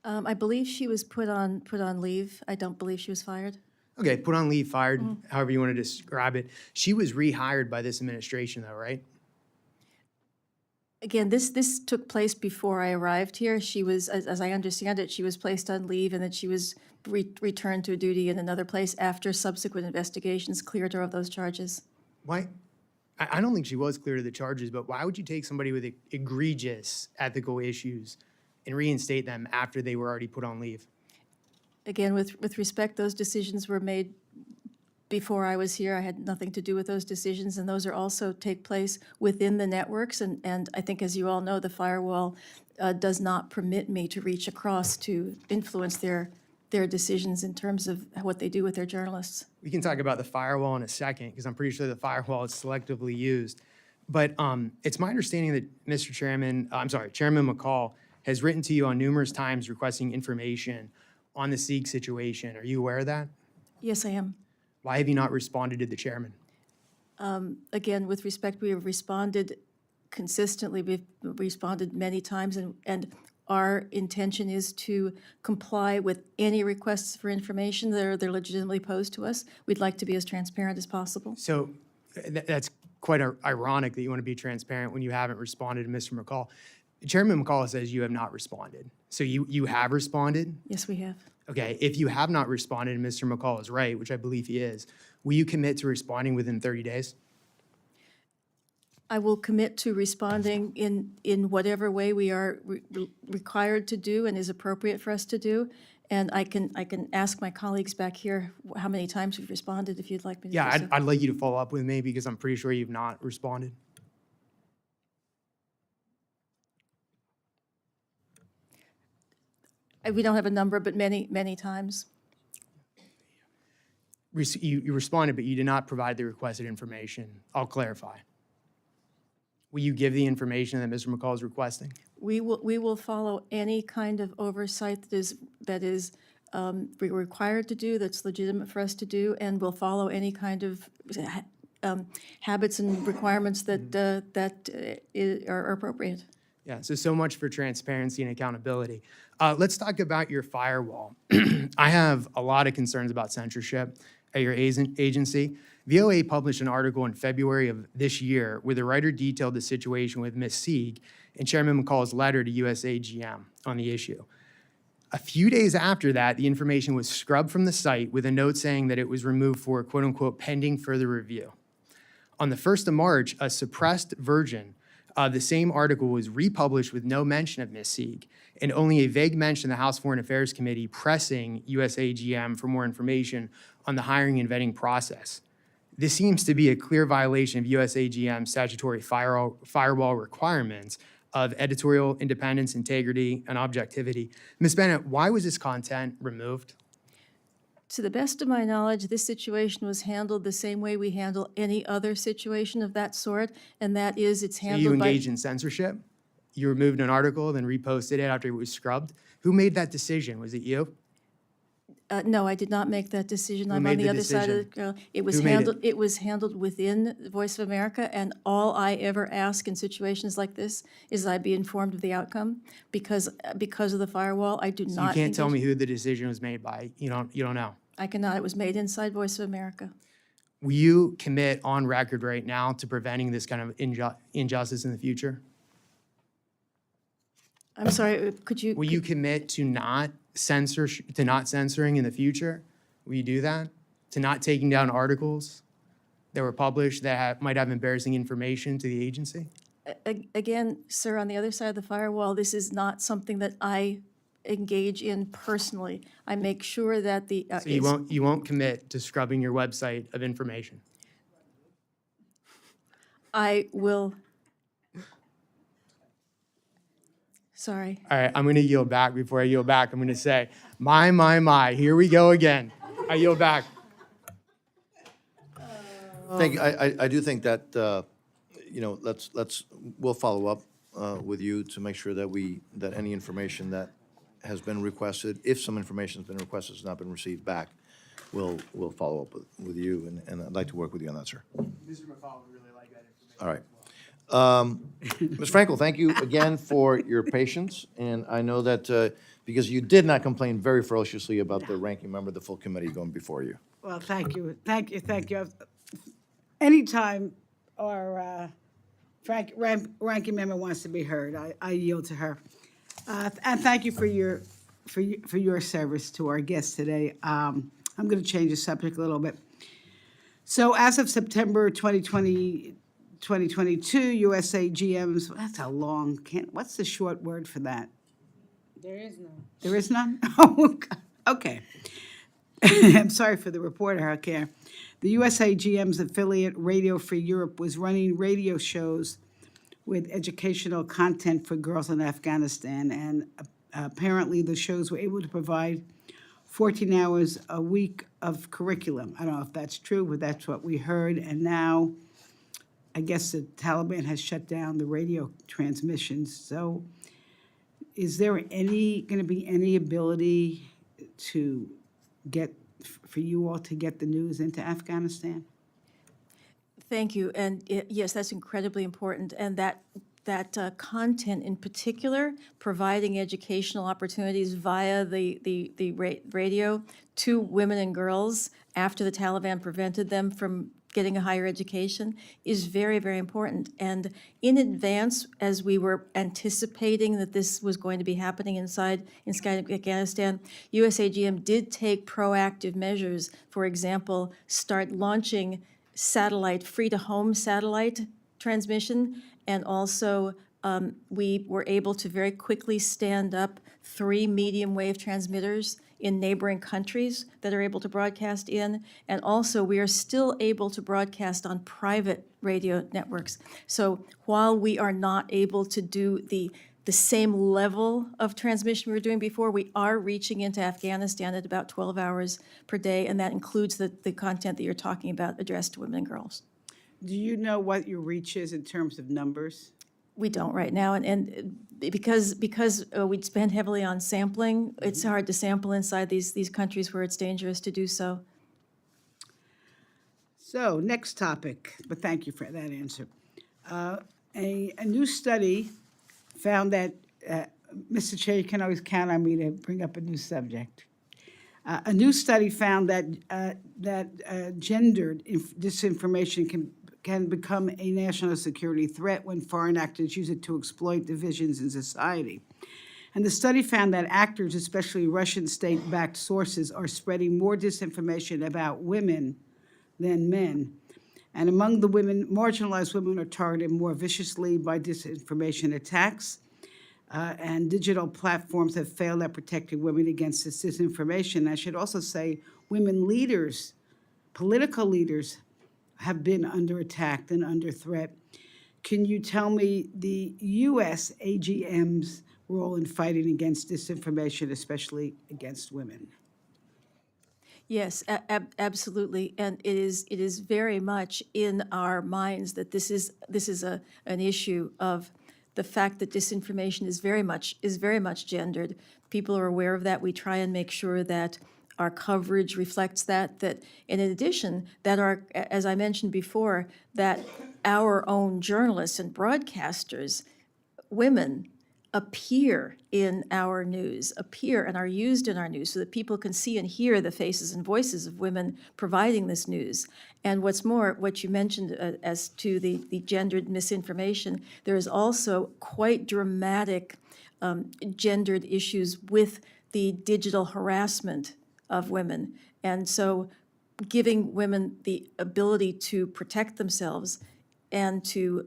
I believe she was put on leave. I don't believe she was fired. Okay, put on leave, fired, however you want to describe it. She was rehired by this administration, though, right? Again, this took place before I arrived here. She was, as I understand it, she was placed on leave and then she was returned to duty in another place after subsequent investigations cleared her of those charges. Why? I don't think she was clear to the charges, but why would you take somebody with egregious ethical issues and reinstate them after they were already put on leave? Again, with respect, those decisions were made before I was here. I had nothing to do with those decisions, and those are also take place within the networks. And I think, as you all know, the firewall does not permit me to reach across to influence their decisions in terms of what they do with their journalists. We can talk about the firewall in a second, because I'm pretty sure the firewall is selectively used. But it's my understanding that Chairman McCall has written to you on numerous times requesting information on the Sieg situation. Are you aware of that? Yes, I am. Why have you not responded to the chairman? Again, with respect, we have responded consistently. We've responded many times, and our intention is to comply with any requests for information that they're legitimately posed to us. We'd like to be as transparent as possible. So that's quite ironic that you want to be transparent when you haven't responded to Mr. McCall. Chairman McCall says you have not responded. So you have responded? Yes, we have. Okay, if you have not responded and Mr. McCall is right, which I believe he is, will you commit to responding within 30 days? I will commit to responding in whatever way we are required to do and is appropriate for us to do. And I can ask my colleagues back here how many times we've responded, if you'd like me to do Yeah, so. I'd like you to follow up with me because I'm pretty sure you've not responded. We don't have a number, but many, many times. You responded, but you did not provide the requested information. I'll clarify. Will you give the information that Mr. McCall is requesting? We will follow any kind of oversight that is required to do, that's legitimate for us to do, and we'll follow any kind of habits and requirements that are appropriate. Yeah, so much for transparency and accountability. Let's talk about your firewall. I have a lot of concerns about censorship at your agency. VOA published an article in February of this year where the writer detailed the situation with Ms. Sieg and Chairman McCall's letter to USAGM on the issue. A few days after that, the information was scrubbed from the site with a note saying that it was removed for, quote unquote, pending further review. On the 1st of March, a suppressed version of the same article was republished with no mention of Ms. Sieg and only a vague mention of the House Foreign Affairs Committee pressing USAGM for more information on the hiring and vetting process. This seems to be a clear violation of USAGM's statutory firewall requirements of editorial independence, integrity, and objectivity. Ms. Bennett, why was this content removed? To the best of my knowledge, this situation was handled the same way we handle any other situation of that sort, and that is it's So you handled by... engaged in censorship? You removed an article, then reposted it after it was scrubbed? Who made that decision? Was it you? No, I did not make that decision. I'm on made the the other side of the, decision? it was Who made it? handled, it was handled within Voice of America, and all I ever ask in situations like this is I be informed of the outcome, because of the firewall, I do You not can't tell engage- me who the decision was made by. You don't know. I cannot, it was made inside Voice of America. Will you commit on record right now to preventing this kind of injustice in the future? I'm sorry, could you? Will you commit to not censoring in the future? Will you do that? To not taking down articles that were published that might have embarrassing information to the agency? Again, sir, on the other side of the firewall, this is not something that I engage in personally. I make sure that the. So you won't commit to scrubbing your website of information? I will. Sorry. All right, I'm going to yield back. Before I yield back, I'm going to say, my, here we go again. I yield back. Thank you. I do think that, we'll follow up with you to make sure that any information that has been requested, if some information has been requested, has not been received back, we'll follow up with you, and I'd like to work with you on that, sir. Mr. McFall would really like that information. All right. Ms. Frankel, thank you again for your patience, and I know that, because you did not complain very ferociously about the ranking member of the full committee going before you. Well, thank you. Anytime our ranking member wants to be heard, I yield to her. And thank you for your service to our guests today. I'm going to change the subject a little bit. So as of September 2022, USA GMs, that's a long, what's the short word for that? There is none. There is none? Oh, okay. I'm sorry for the reporter, I care. The USA GM's affiliate, Radio Free Europe, was running radio shows with educational content for girls in Afghanistan, and apparently the shows were able to provide 14 hours a week of curriculum. I don't know if that's true, but that's what we heard, and now I guess the Taliban has shut down the radio transmissions. So is there going to be any ability for you all to get the news into Afghanistan? Thank you, and yes, that's incredibly important, and that content in particular, providing educational opportunities via the radio to women and girls after the Taliban prevented them from getting a higher education, is very, very important. And in advance, as we were anticipating that this was going to be happening inside Afghanistan, USAGM did take proactive measures. For example, start launching free-to-home satellite transmission, and also we were able to very quickly stand up 3 medium-wave transmitters in neighboring countries that are able to broadcast in, and also we are still able to broadcast on private radio networks. So while we are not able to do the same level of transmission we were doing before, we are reaching into Afghanistan at about 12 hours per day, and that includes the content that you're talking about addressed to women and girls. Do you know what your reach is in terms of numbers? We don't right now, and because we spend heavily on sampling, it's hard to sample inside these countries where it's dangerous to do so. So, next topic, but thank you for that answer. A new study found that, Mr. Chair, you can always count on me to bring up a new subject. A new study found that gendered disinformation can become a national security threat when foreign actors use it to exploit divisions in society. And the study found that actors, especially Russian state-backed sources, are spreading more disinformation about women than men. And among the women, marginalized women are targeted more viciously by disinformation attacks. And digital platforms have failed at protecting women against this disinformation. I should also say women leaders, political leaders, have been under attack and under threat. Can you tell me the U.S. AGM's role in fighting against disinformation, especially against women? Yes, absolutely, and it is very much in our minds that this is an issue of the fact that disinformation is very much gendered. People are aware of that. We try and make sure that our coverage reflects that, and in addition, that our, as I mentioned before, that our own journalists and broadcasters, women, appear in our news, appear and are used in our news so that people can see and hear the faces and voices of women providing this news. And what's more, what you mentioned as to the gendered misinformation, there is also quite dramatic gendered issues with the digital harassment of women. And so giving women the ability to protect themselves and to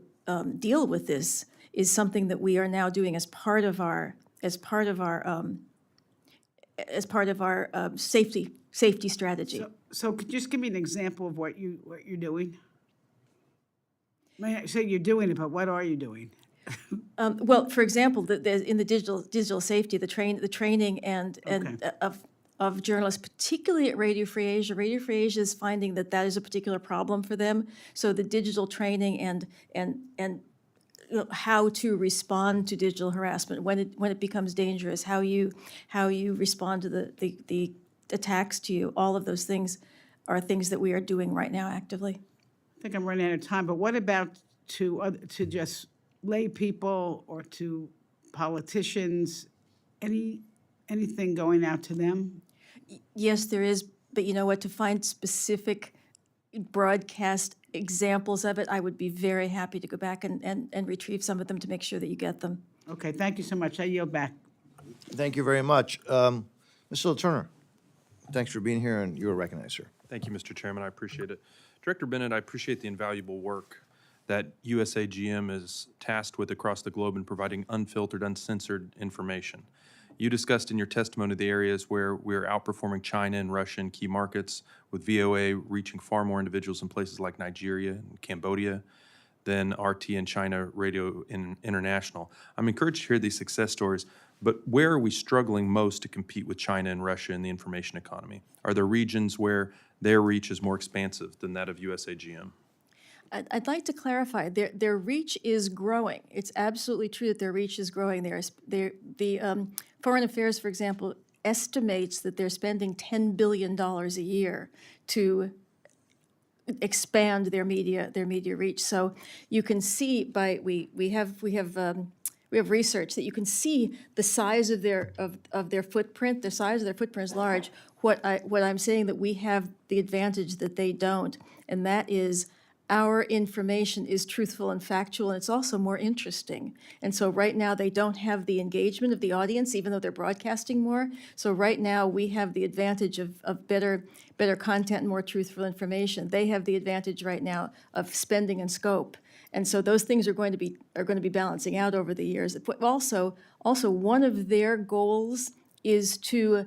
deal with this is something that we are now doing as part of our safety strategy. So could you just give me an example of what you're doing? I mean, I say you're doing it, but what are you doing? Well, for example, in the digital safety, the training and of journalists, particularly at Radio Free Asia. Radio Free Asia is finding that is a particular problem for them. So the digital training and how to respond to digital harassment when it becomes dangerous, how you respond to the attacks to you. All of those things are things that we are doing right now actively. I think I'm running out of time, but what about to just lay people or to politicians? Anything going out to them? Yes, there is, but you know what, to find specific broadcast examples of it, I would be very happy to go back and retrieve some of them to make sure that you get them. Okay, thank you so much. I yield back. Thank you very much. Mr. Turner, thanks for being here, and you are recognized, sir. Thank you, Mr. Chairman. I appreciate it. Director Bennett, I appreciate the invaluable work that USAGM is tasked with across the globe in providing unfiltered, uncensored information. You discussed in your testimony the areas where we're outperforming China and Russia in key markets, with VOA reaching far more individuals in places like Nigeria and Cambodia than RT and China Radio International. I'm encouraged to hear these success stories, but where are we struggling most to compete with China and Russia in the information economy? Are there regions where their reach is more expansive than that of USAGM? I'd like to clarify, their reach is growing. It's absolutely true that their reach is growing. The Foreign Affairs, for example, estimates that they're spending $10 billion a year to expand their media reach. So you can see we have research that you can see the size of their footprint. The size of their footprint is large. What I'm saying that we have the advantage that they don't, and that is our information is truthful and factual, and it's also more interesting. And so right now, they don't have the engagement of the audience, even though they're broadcasting more. So right now, we have the advantage of better content and more truthful information. They have the advantage right now of spending and scope. And so those things are going to be balancing out over the years. Also, one of their goals is to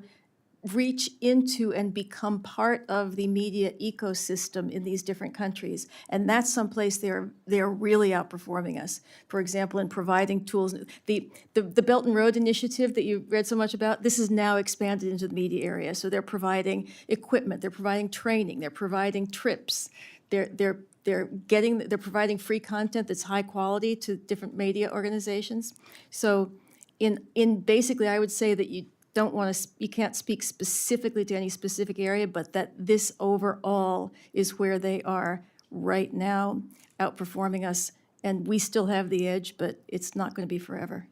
reach into and become part of the media ecosystem in these different countries. And that's someplace they're really outperforming us. For example, in providing tools, the Belt and Road Initiative that you read so much about, this is now expanded into the media area. So they're providing equipment, they're providing training, they're providing trips, they're providing free content that's high quality to different media organizations. So in basically, I would say that you can't speak specifically to any specific area, but that this overall is where they are right now, outperforming us, and we still have the edge, but it's not going to be forever.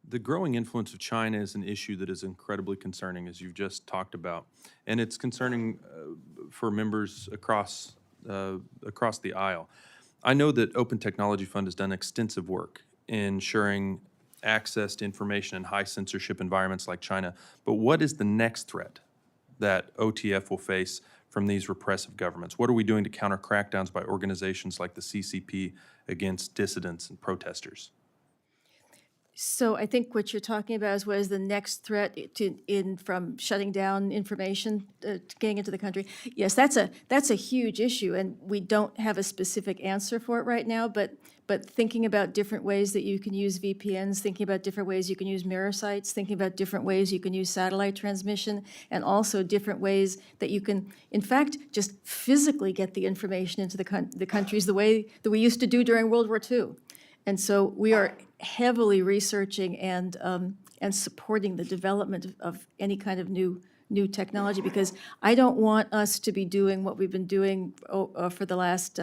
The growing influence of China is an issue that is incredibly concerning, as you've just talked about, and it's concerning for members across the aisle. I know that Open Technology Fund has done extensive work in ensuring access to information in high censorship environments like China, but what is the next threat that OTF will face from these repressive governments? What are we doing to counter crackdowns by organizations like the CCP against dissidents and protesters? So I think what you're talking about is what is the next threat from shutting down information getting into the country. Yes, that's a huge issue, and we don't have a specific answer for it right now. But thinking about different ways that you can use VPNs, thinking about different ways you can use mirror sites, thinking about different ways you can use satellite transmission, and also different ways that you can, in fact, just physically get the information into the countries the way that we used to do during World War II. And so we are heavily researching and supporting the development of any kind of new new technology, because I don't want us to be doing what we've been doing for the last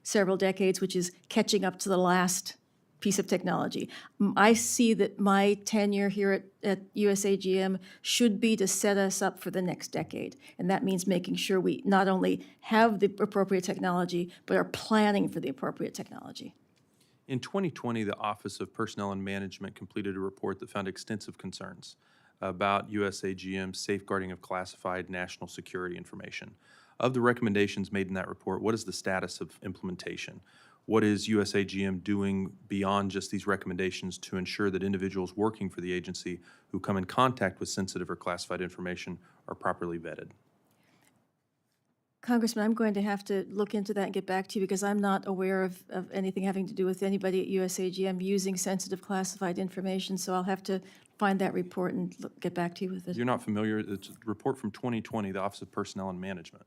several decades, which is catching up to the last piece of technology. I see that my tenure here at USAGM should be to set us up for the next decade. And that means making sure we not only have the appropriate technology, but are planning for the appropriate technology. In 2020, the Office of Personnel and Management completed a report that found extensive concerns about USAGM's safeguarding of classified national security information. Of the recommendations made in that report, what is the status of implementation? What is USAGM doing beyond just these recommendations to ensure that individuals working for the agency who come in contact with sensitive or classified information are properly vetted? Congressman, I'm going to have to look into that and get back to you, because I'm not aware of anything having to do with anybody at USAGM using sensitive classified information, so I'll have to find that report and get back to you with it. You're not familiar, it's a report from 2020, the Office of Personnel and Management.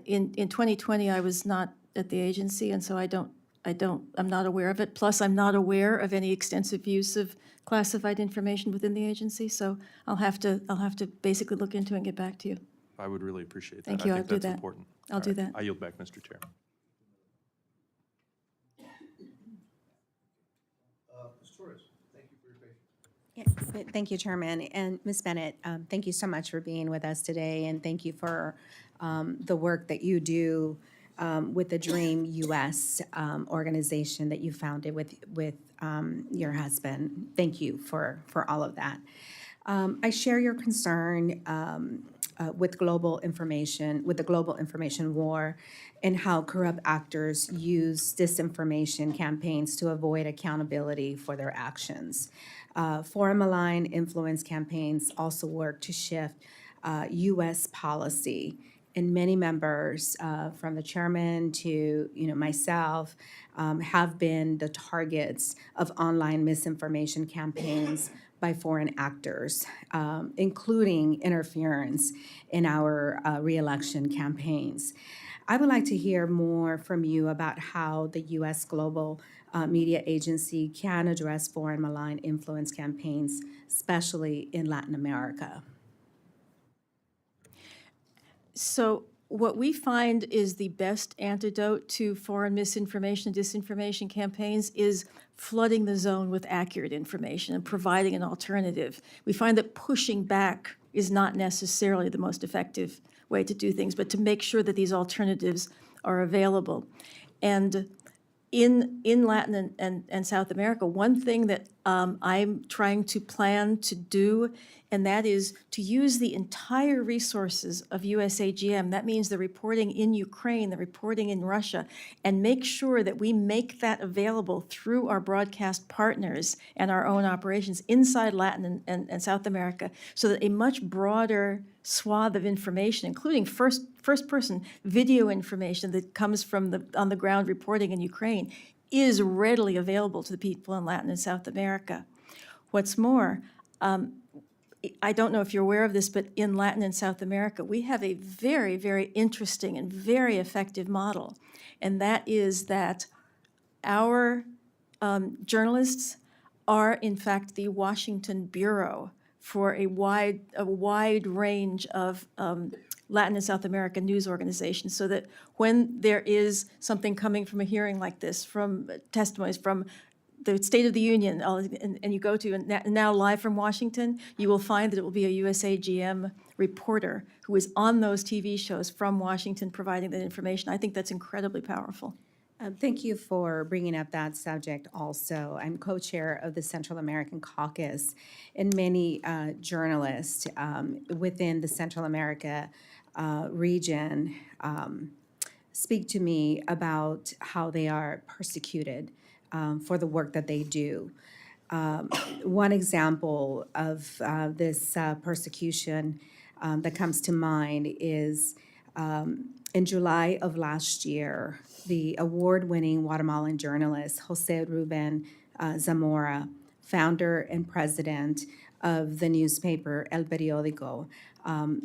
In 2020, I was not at the agency, and so I'm not aware of it. Plus, I'm not aware of any extensive use of classified information within the agency, so I'll have to basically look into it and get back to you. I would really appreciate that. Thank you, I I'll think do that's that. important. I'll All do right. that. I yield back, Mr. Chair. Thank you, Chairman. And Ms. Bennett, thank you so much for being with us today, and thank you for the work that you do with the Dream US organization that you founded with your husband. Thank you for all of that. I share your concern with the global information war and how corrupt actors use disinformation campaigns to avoid accountability for their actions. Foreign malign influence campaigns also work to shift U.S. policy, and many members, from the chairman to myself, have been the targets of online misinformation campaigns by foreign actors, including interference in our reelection campaigns. I would like to hear more from you about how the U.S. Global Media Agency can address foreign malign influence campaigns, especially in Latin America. So what we find is the best antidote to foreign misinformation and disinformation campaigns is flooding the zone with accurate information and providing an alternative. We find that pushing back is not necessarily the most effective way to do things, but to make sure that these alternatives are available. And in Latin and South America, one thing that I'm trying to plan to do, and that is to use the entire resources of USAGM. That means the reporting in Ukraine, the reporting in Russia, and make sure that we make that available through our broadcast partners and our own operations inside Latin and South America, so that a much broader swath of information, including first-person video information that comes from the on-the-ground reporting in Ukraine, is readily available to the people in Latin and South America. What's more, I don't know if you're aware of this, but in Latin and South America, we have a very, very interesting and very effective model, and that is that our journalists are, in fact, the Washington Bureau for a wide range of Latin and South American news organizations, so that when there is something coming from a hearing like this, from testimonies from the State of the Union, and you go to, and now live from Washington, you will find that it will be a USAGM reporter who is on those TV shows from Washington providing that information. I think that's incredibly powerful. Thank you for bringing up that subject also. I'm co-chair of the Central American Caucus, and many journalists within the Central America region speak to me about how they are persecuted for the work that they do. One example of this persecution that comes to mind is in July of last year, the award-winning Guatemalan journalist Jose Ruben Zamora, founder and president of the newspaper El Periódico,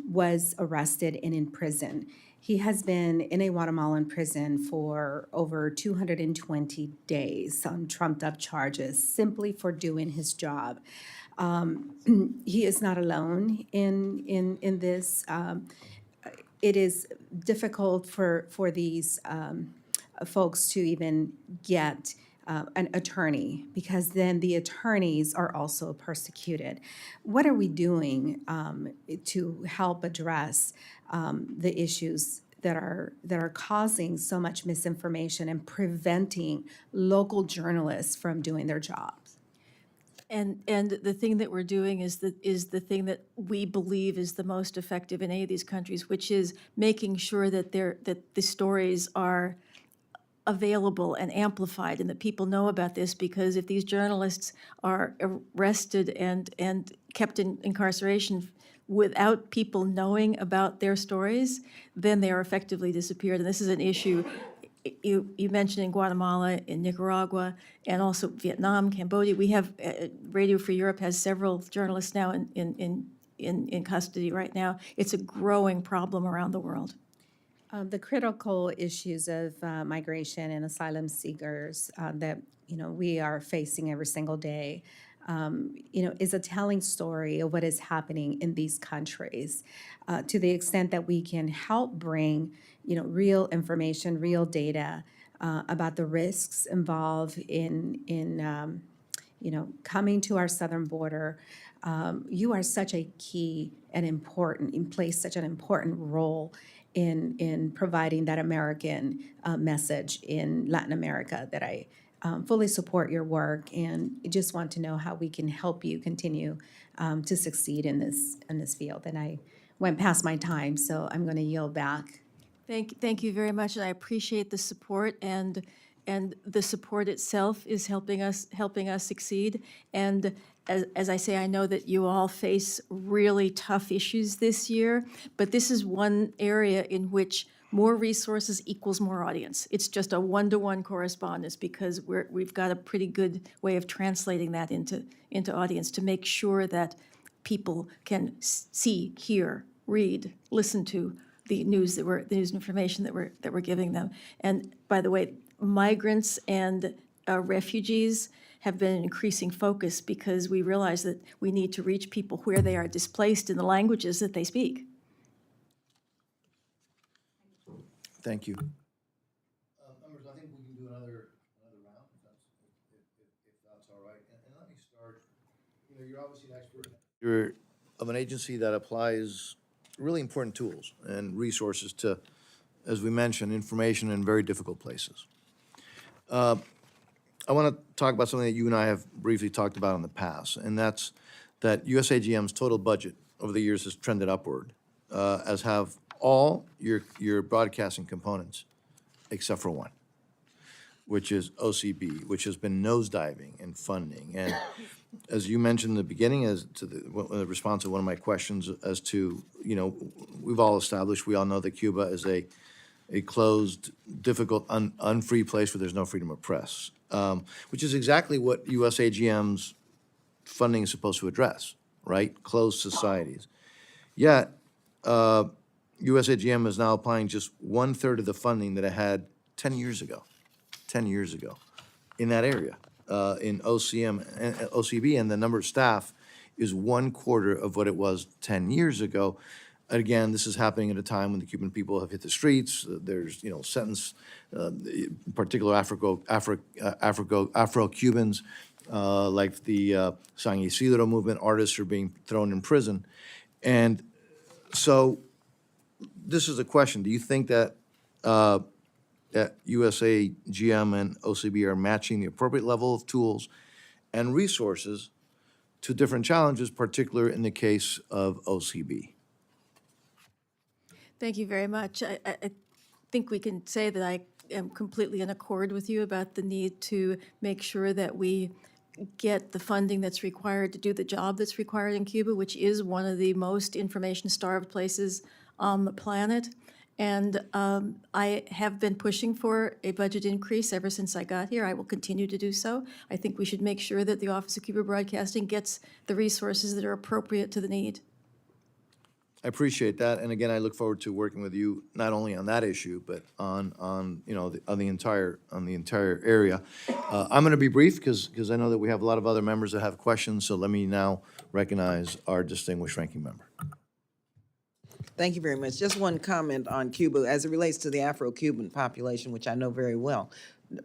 was arrested and in prison. He has been in a Guatemalan prison for over 220 days on trumped-up charges simply for doing his job. He is not alone in this. It is difficult for these folks to even get an attorney, because then the attorneys are also persecuted. What are we doing to help address the issues that are causing so much misinformation and preventing local journalists from doing their jobs? And the thing that we're doing is the thing that we believe is the most effective in any of these countries, which is making sure that the stories are available and amplified, and that people know about this, because if these journalists are arrested and kept in incarceration without people knowing about their stories, then they are effectively disappeared. And this is an issue you mentioned in Guatemala, in Nicaragua, and also Vietnam, Cambodia. We have, Radio Free Europe has several journalists now in custody right now. It's a growing problem around the world. The critical issues of migration and asylum seekers that we are facing every single day, is a telling story of what is happening in these countries. To the extent that we can help bring real information, real data about the risks involved in coming to our southern border. You are such a key and important, you play such an important role in providing that American message in Latin America, that I fully support your work, and just want to know how we can help you continue to succeed in this field. And I went past my time, so I'm going to yield back. Thank you very much, and I appreciate the support, and the support itself is helping us succeed. And as I say, I know that you all face really tough issues this year, but this is one area in which more resources equals more audience. It's just a one-to-one correspondence, because we've got a pretty good way of translating that into audience, to make sure that people can see, hear, read, listen to the news the news information that we're giving them. And by the way, migrants and refugees have been an increasing focus, because we realize that we need to reach people where they are displaced in the languages that they speak. Thank you. Members, I think we can do another round, if that's all right. And let me start, you're obviously an expert. You're of an agency that applies really important tools and resources to, as we mentioned, information in very difficult places. I want to talk about something that you and I have briefly talked about in the past, and that's that USAGM's total budget over the years has trended upward, as have all your broadcasting components, except for one, which is OCB, which has been nosediving in funding. And as you mentioned in the beginning, as to the response to one of my questions, as to, we've all established, we all know that Cuba is a closed, difficult, unfree place where there's no freedom of press, which is exactly what USAGM's funding is supposed to address, right? Closed societies. Yet, USAGM is now applying just 1/3 of the funding that it had 10 years ago in that area, in OCB, and the number of staff is 1/4 of what it was 10 years ago. Again, this is happening at a time when the Cuban people have hit the streets. There's, particular Afro-Cubans, like the San Isidro movement, artists are being thrown in prison. And so this is a question. Do you think that that USAGM and OCB are matching the appropriate level of tools and resources to different challenges, particularly in the case of OCB? Thank you very much. I think we can say that I am completely in accord with you about the need to make sure that we get the funding that's required to do the job that's required in Cuba, which is one of the most information-starved places on the planet. And I have been pushing for a budget increase ever since I got here. I will continue to do so. I think we should make sure that the Office of Cuba Broadcasting gets the resources that are appropriate to the need. I appreciate that, and again, I look forward to working with you, not only on that issue, but on you know, on the entire area. I'm gonna be brief, because I know that we have a lot of other members that have questions, so let me now recognize our distinguished ranking member. Thank you very much. Just one comment on Cuba as it relates to the Afro-Cuban population, which I know very well.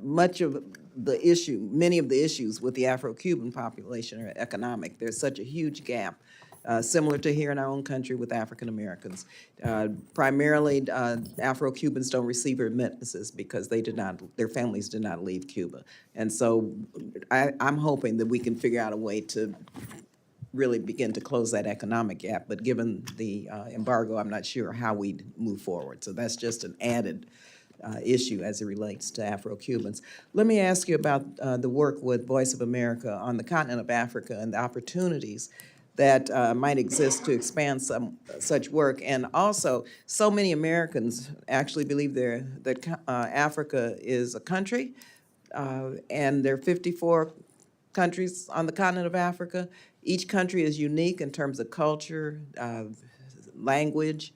Many of the issues with the Afro-Cuban population are economic. There's such a huge gap, similar to here in our own country with African Americans. Primarily, Afro-Cubans don't receive remittances because their families did not leave Cuba. And so I'm hoping that we can figure out a way to really begin to close that economic gap. But given the embargo, I'm not sure how we'd move forward. So that's just an added issue as it relates to Afro-Cubans. Let me ask you about the work with Voice of America on the continent of Africa and the opportunities that might exist to expand such work. And also, so many Americans actually believe that Africa is a country, and there are 54 countries on the continent of Africa. Each country is unique in terms of culture, language.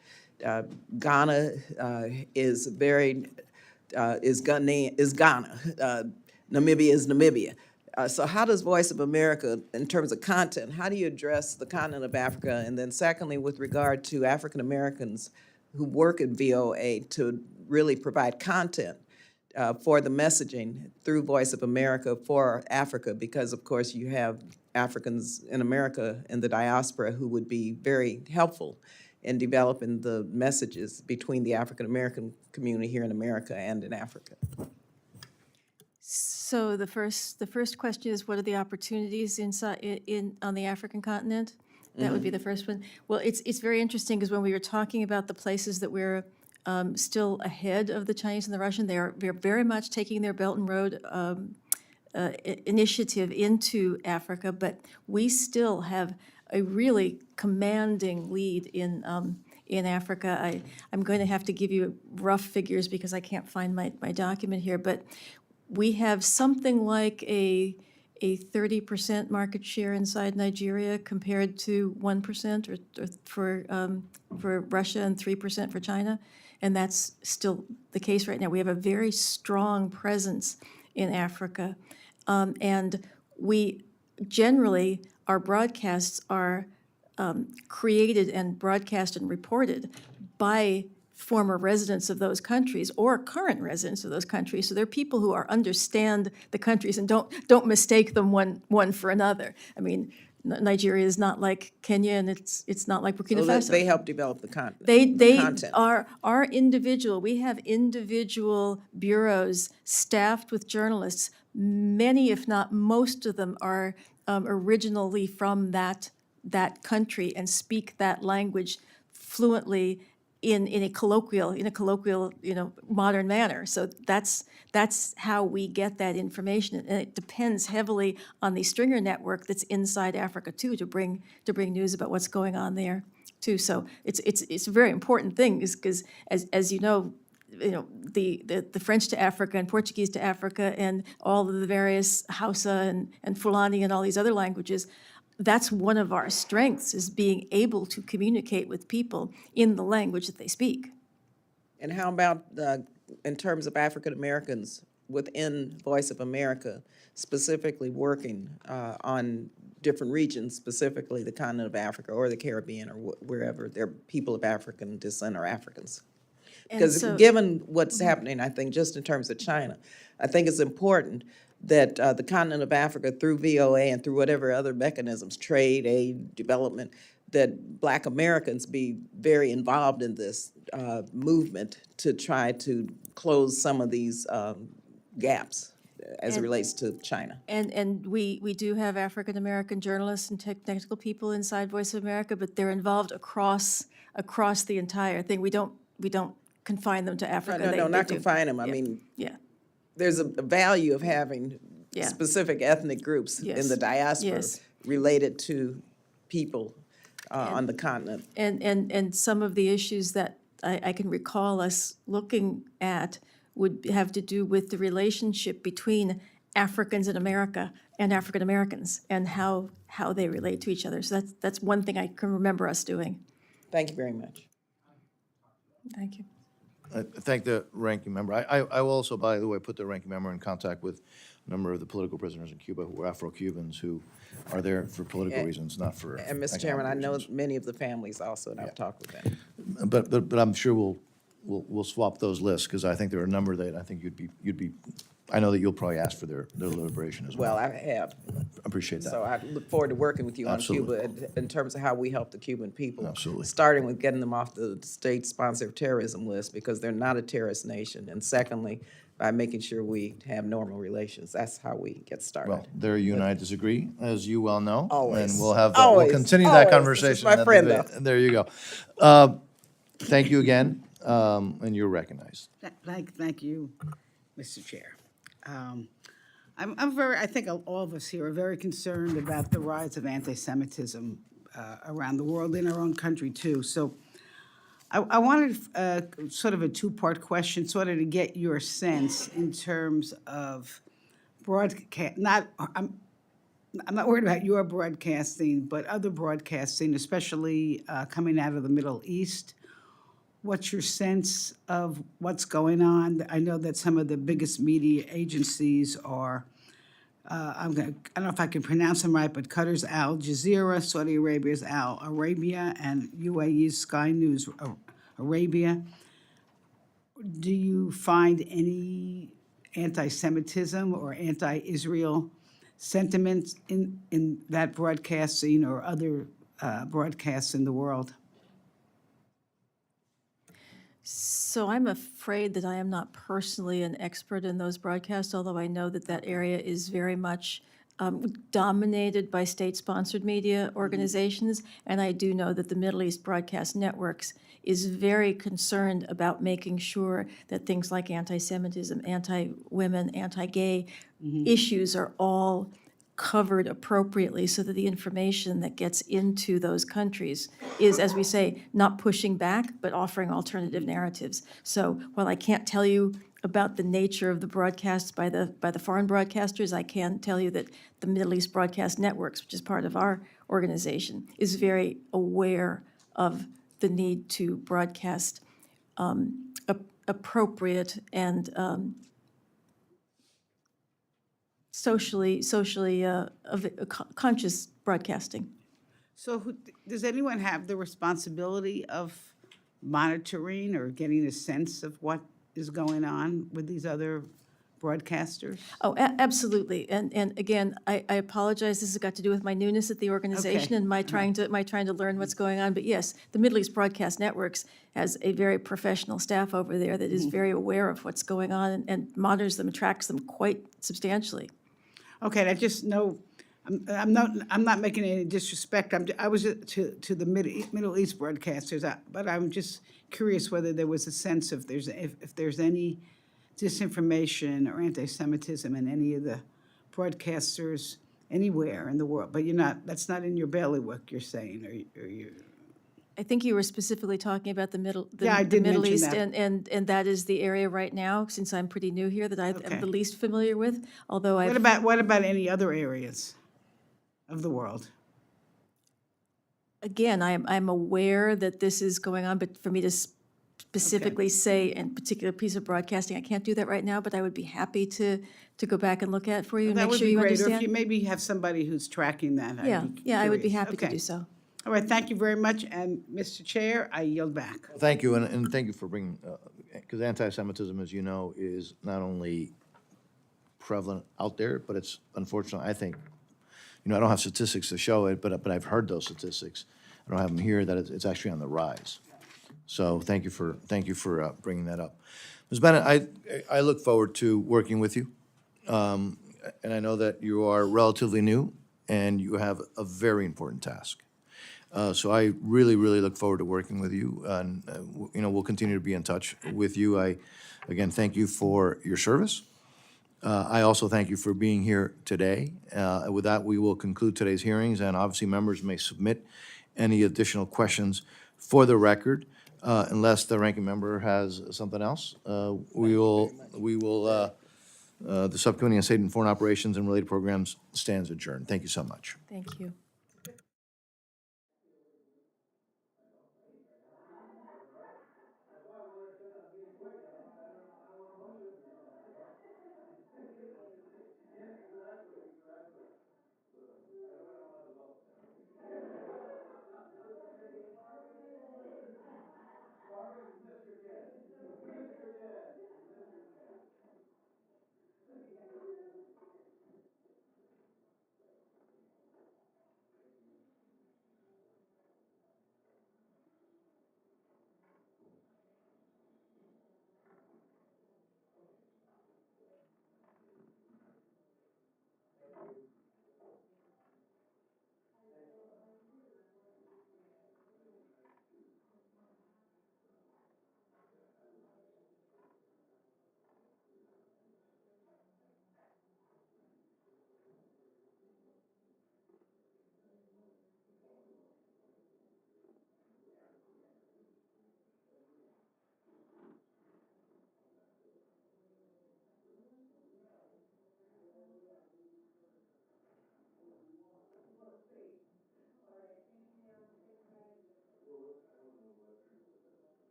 Ghana is Ghana. Namibia is Namibia. So how does Voice of America, in terms of content, how do you address the continent of Africa? And then secondly, with regard to African Americans who work at VOA to really provide content for the messaging through Voice of America for Africa, because of course you have Africans in America in the diaspora who would be very helpful in developing the messages between the African American community here in America and in Africa. So the first question is, what are the opportunities on the African continent? That would be the first one. Well, it's very interesting because when we were talking about the places that we're still ahead of the Chinese and the Russian, they're very much taking their Belt and Road initiative into Africa, but we still have a really commanding lead in Africa. I'm going to have to give you rough figures because I can't find my document here, but we have something like a 30% market share inside Nigeria compared to 1% for Russia and 3% for China, and that's still the case right now. We have a very strong presence in Africa, and we generally, our broadcasts are created and broadcast and reported by former residents of those countries or current residents of those countries. So they're people who understand the countries and don't mistake them one for another. I mean, Nigeria is not like Kenya, and it's not like Burkina So Faso. they help develop the content. They content. are individual. We have individual bureaus staffed with journalists. Many, if not most of them, are originally from that country and speak that language fluently in a colloquial, modern manner. So that's how we get that information, and it depends heavily on the stringer network that's inside Africa too, to bring news about what's going on there too. So it's a very important thing, because as you know, the French to Africa and Portuguese to Africa and all of the various Hausa and Fulani and all these other languages. That's one of our strengths, is being able to communicate with people in the language that they speak. And how about in terms of African Americans within Voice of America, specifically working on different regions, specifically the continent of Africa or the Caribbean or wherever there are people of African descent or Africans? Because given what's happening, I think just in terms of China, I think it's important that the continent of Africa, through VOA and through whatever other mechanisms, trade, aid, development, that Black Americans be very involved in this movement to try to close some of these gaps as it relates to China. And we do have African American journalists and technical people inside Voice of America, but they're involved across the entire thing. We don't confine them to Africa. No, not confine them. I mean, there's a value of having specific ethnic groups in the diaspora related to people on the continent. And some of the issues that I can recall us looking at would have to do with the relationship between Africans in America and African Americans and how they relate to each other. So that's one thing I can remember us doing. Thank you very much. Thank you. I thank the ranking member. I will also, by the way, put the ranking member in contact with a number of the political prisoners in Cuba who are Afro-Cubans who are there for political reasons, not for And Mr. Chairman, I know economic reasons. many of the families also, and I've talked with them. But I'm sure we'll swap those lists, because I think there are a number that I think you'd be, I know that you'll probably ask for their liberation as well. Well, I have, Appreciate so that. I look forward to working with you on Absolutely. Cuba in terms of how we help the Cuban people. Absolutely. Starting with getting them off the state-sponsored terrorism list, because they're not a terrorist nation. And secondly, by making sure we have normal relations. That's how we get started. Well, there you and I disagree, as you well know. Always. And we'll have, Always. we'll continue Always. that This is conversation. my at the friend, debate. though. There you go. Thank you again, and you're recognized. Thank you, Mr. Chair. I think all of us here are very concerned about the rise of anti-Semitism around the world, in our own country, too. So I wanted sort of a two-part question, sort of to get your sense in terms of broadcast, I'm not worried about your broadcasting, but other broadcasting, especially coming out of the Middle East. What's your sense of what's going on? I know that some of the biggest media agencies are, I don't know if I can pronounce them right, but Qatar's Al Jazeera, Saudi Arabia's Al Arabia, and UAE's Sky News Arabia. Do you find any anti-Semitism or anti-Israel sentiments in that broadcasting or other broadcasts in the world? So I'm afraid that I am not personally an expert in those broadcasts, although I know that that area is very much dominated by state-sponsored media organizations. And I do know that the Middle East Broadcast Networks is very concerned about making sure that things like anti-Semitism, anti-women, anti-gay issues are all covered appropriately, so that the information that gets into those countries is, as we say, not pushing back, but offering alternative narratives. So while I can't tell you about the nature of the broadcasts by the foreign broadcasters, I can tell you that the Middle East Broadcast Networks, which is part of our organization, is very aware of the need to broadcast appropriate and socially conscious broadcasting. So does anyone have the responsibility of monitoring or getting a sense of what is going on with these other broadcasters? Oh, absolutely. And again, I apologize, this has got to do with my newness at the organization Okay. and my trying to learn what's going on. But yes, the Middle East Broadcast Networks has a very professional staff over there that is very aware of what's going on and monitors them and tracks them quite substantially. Okay, I just know, I'm not making any disrespect. I was to the Middle East broadcasters, but I'm just curious whether there was a sense if there's any disinformation or anti-Semitism in any of the broadcasters anywhere in the world. But that's not in your bailiwick, you're saying, or you? I think you were specifically talking about the Middle Yeah, I did Middle mention East, that. and that is the area right now, since I'm pretty new here, that I'm Okay. the least familiar with, although I've... What about any other areas of the world? Again, I'm aware that this is going on, but for me to specifically say a particular piece of broadcasting, I can't do that right now, but I would be happy to go back and look at it for you and That make would sure be you great, or if understand. you maybe have somebody who's tracking that. Yeah, I would be curious. happy to Okay. do so. All right, thank you very much, and Mr. Chair, I yield back. Thank you, and thank you for bringing, because anti-Semitism, as you know, is not only prevalent out there, but it's unfortunate, I think, I don't have statistics to show it, but I've heard those statistics. I don't have them here, that it's actually on the rise. So thank you for bringing that up. Ms. Bennett, I look forward to working with you. And I know that you are relatively new, and you have a very important task. So I really, really look forward to working with you, and, we'll continue to be in touch with you. Again, thank you for your service. I also thank you for being here today. With that, we will conclude today's hearings, and obviously, members may submit any additional questions for the record, unless the ranking member has something else. The Subcommittee on State and Foreign Operations and Related Programs stands adjourned. Thank you so much. Thank you.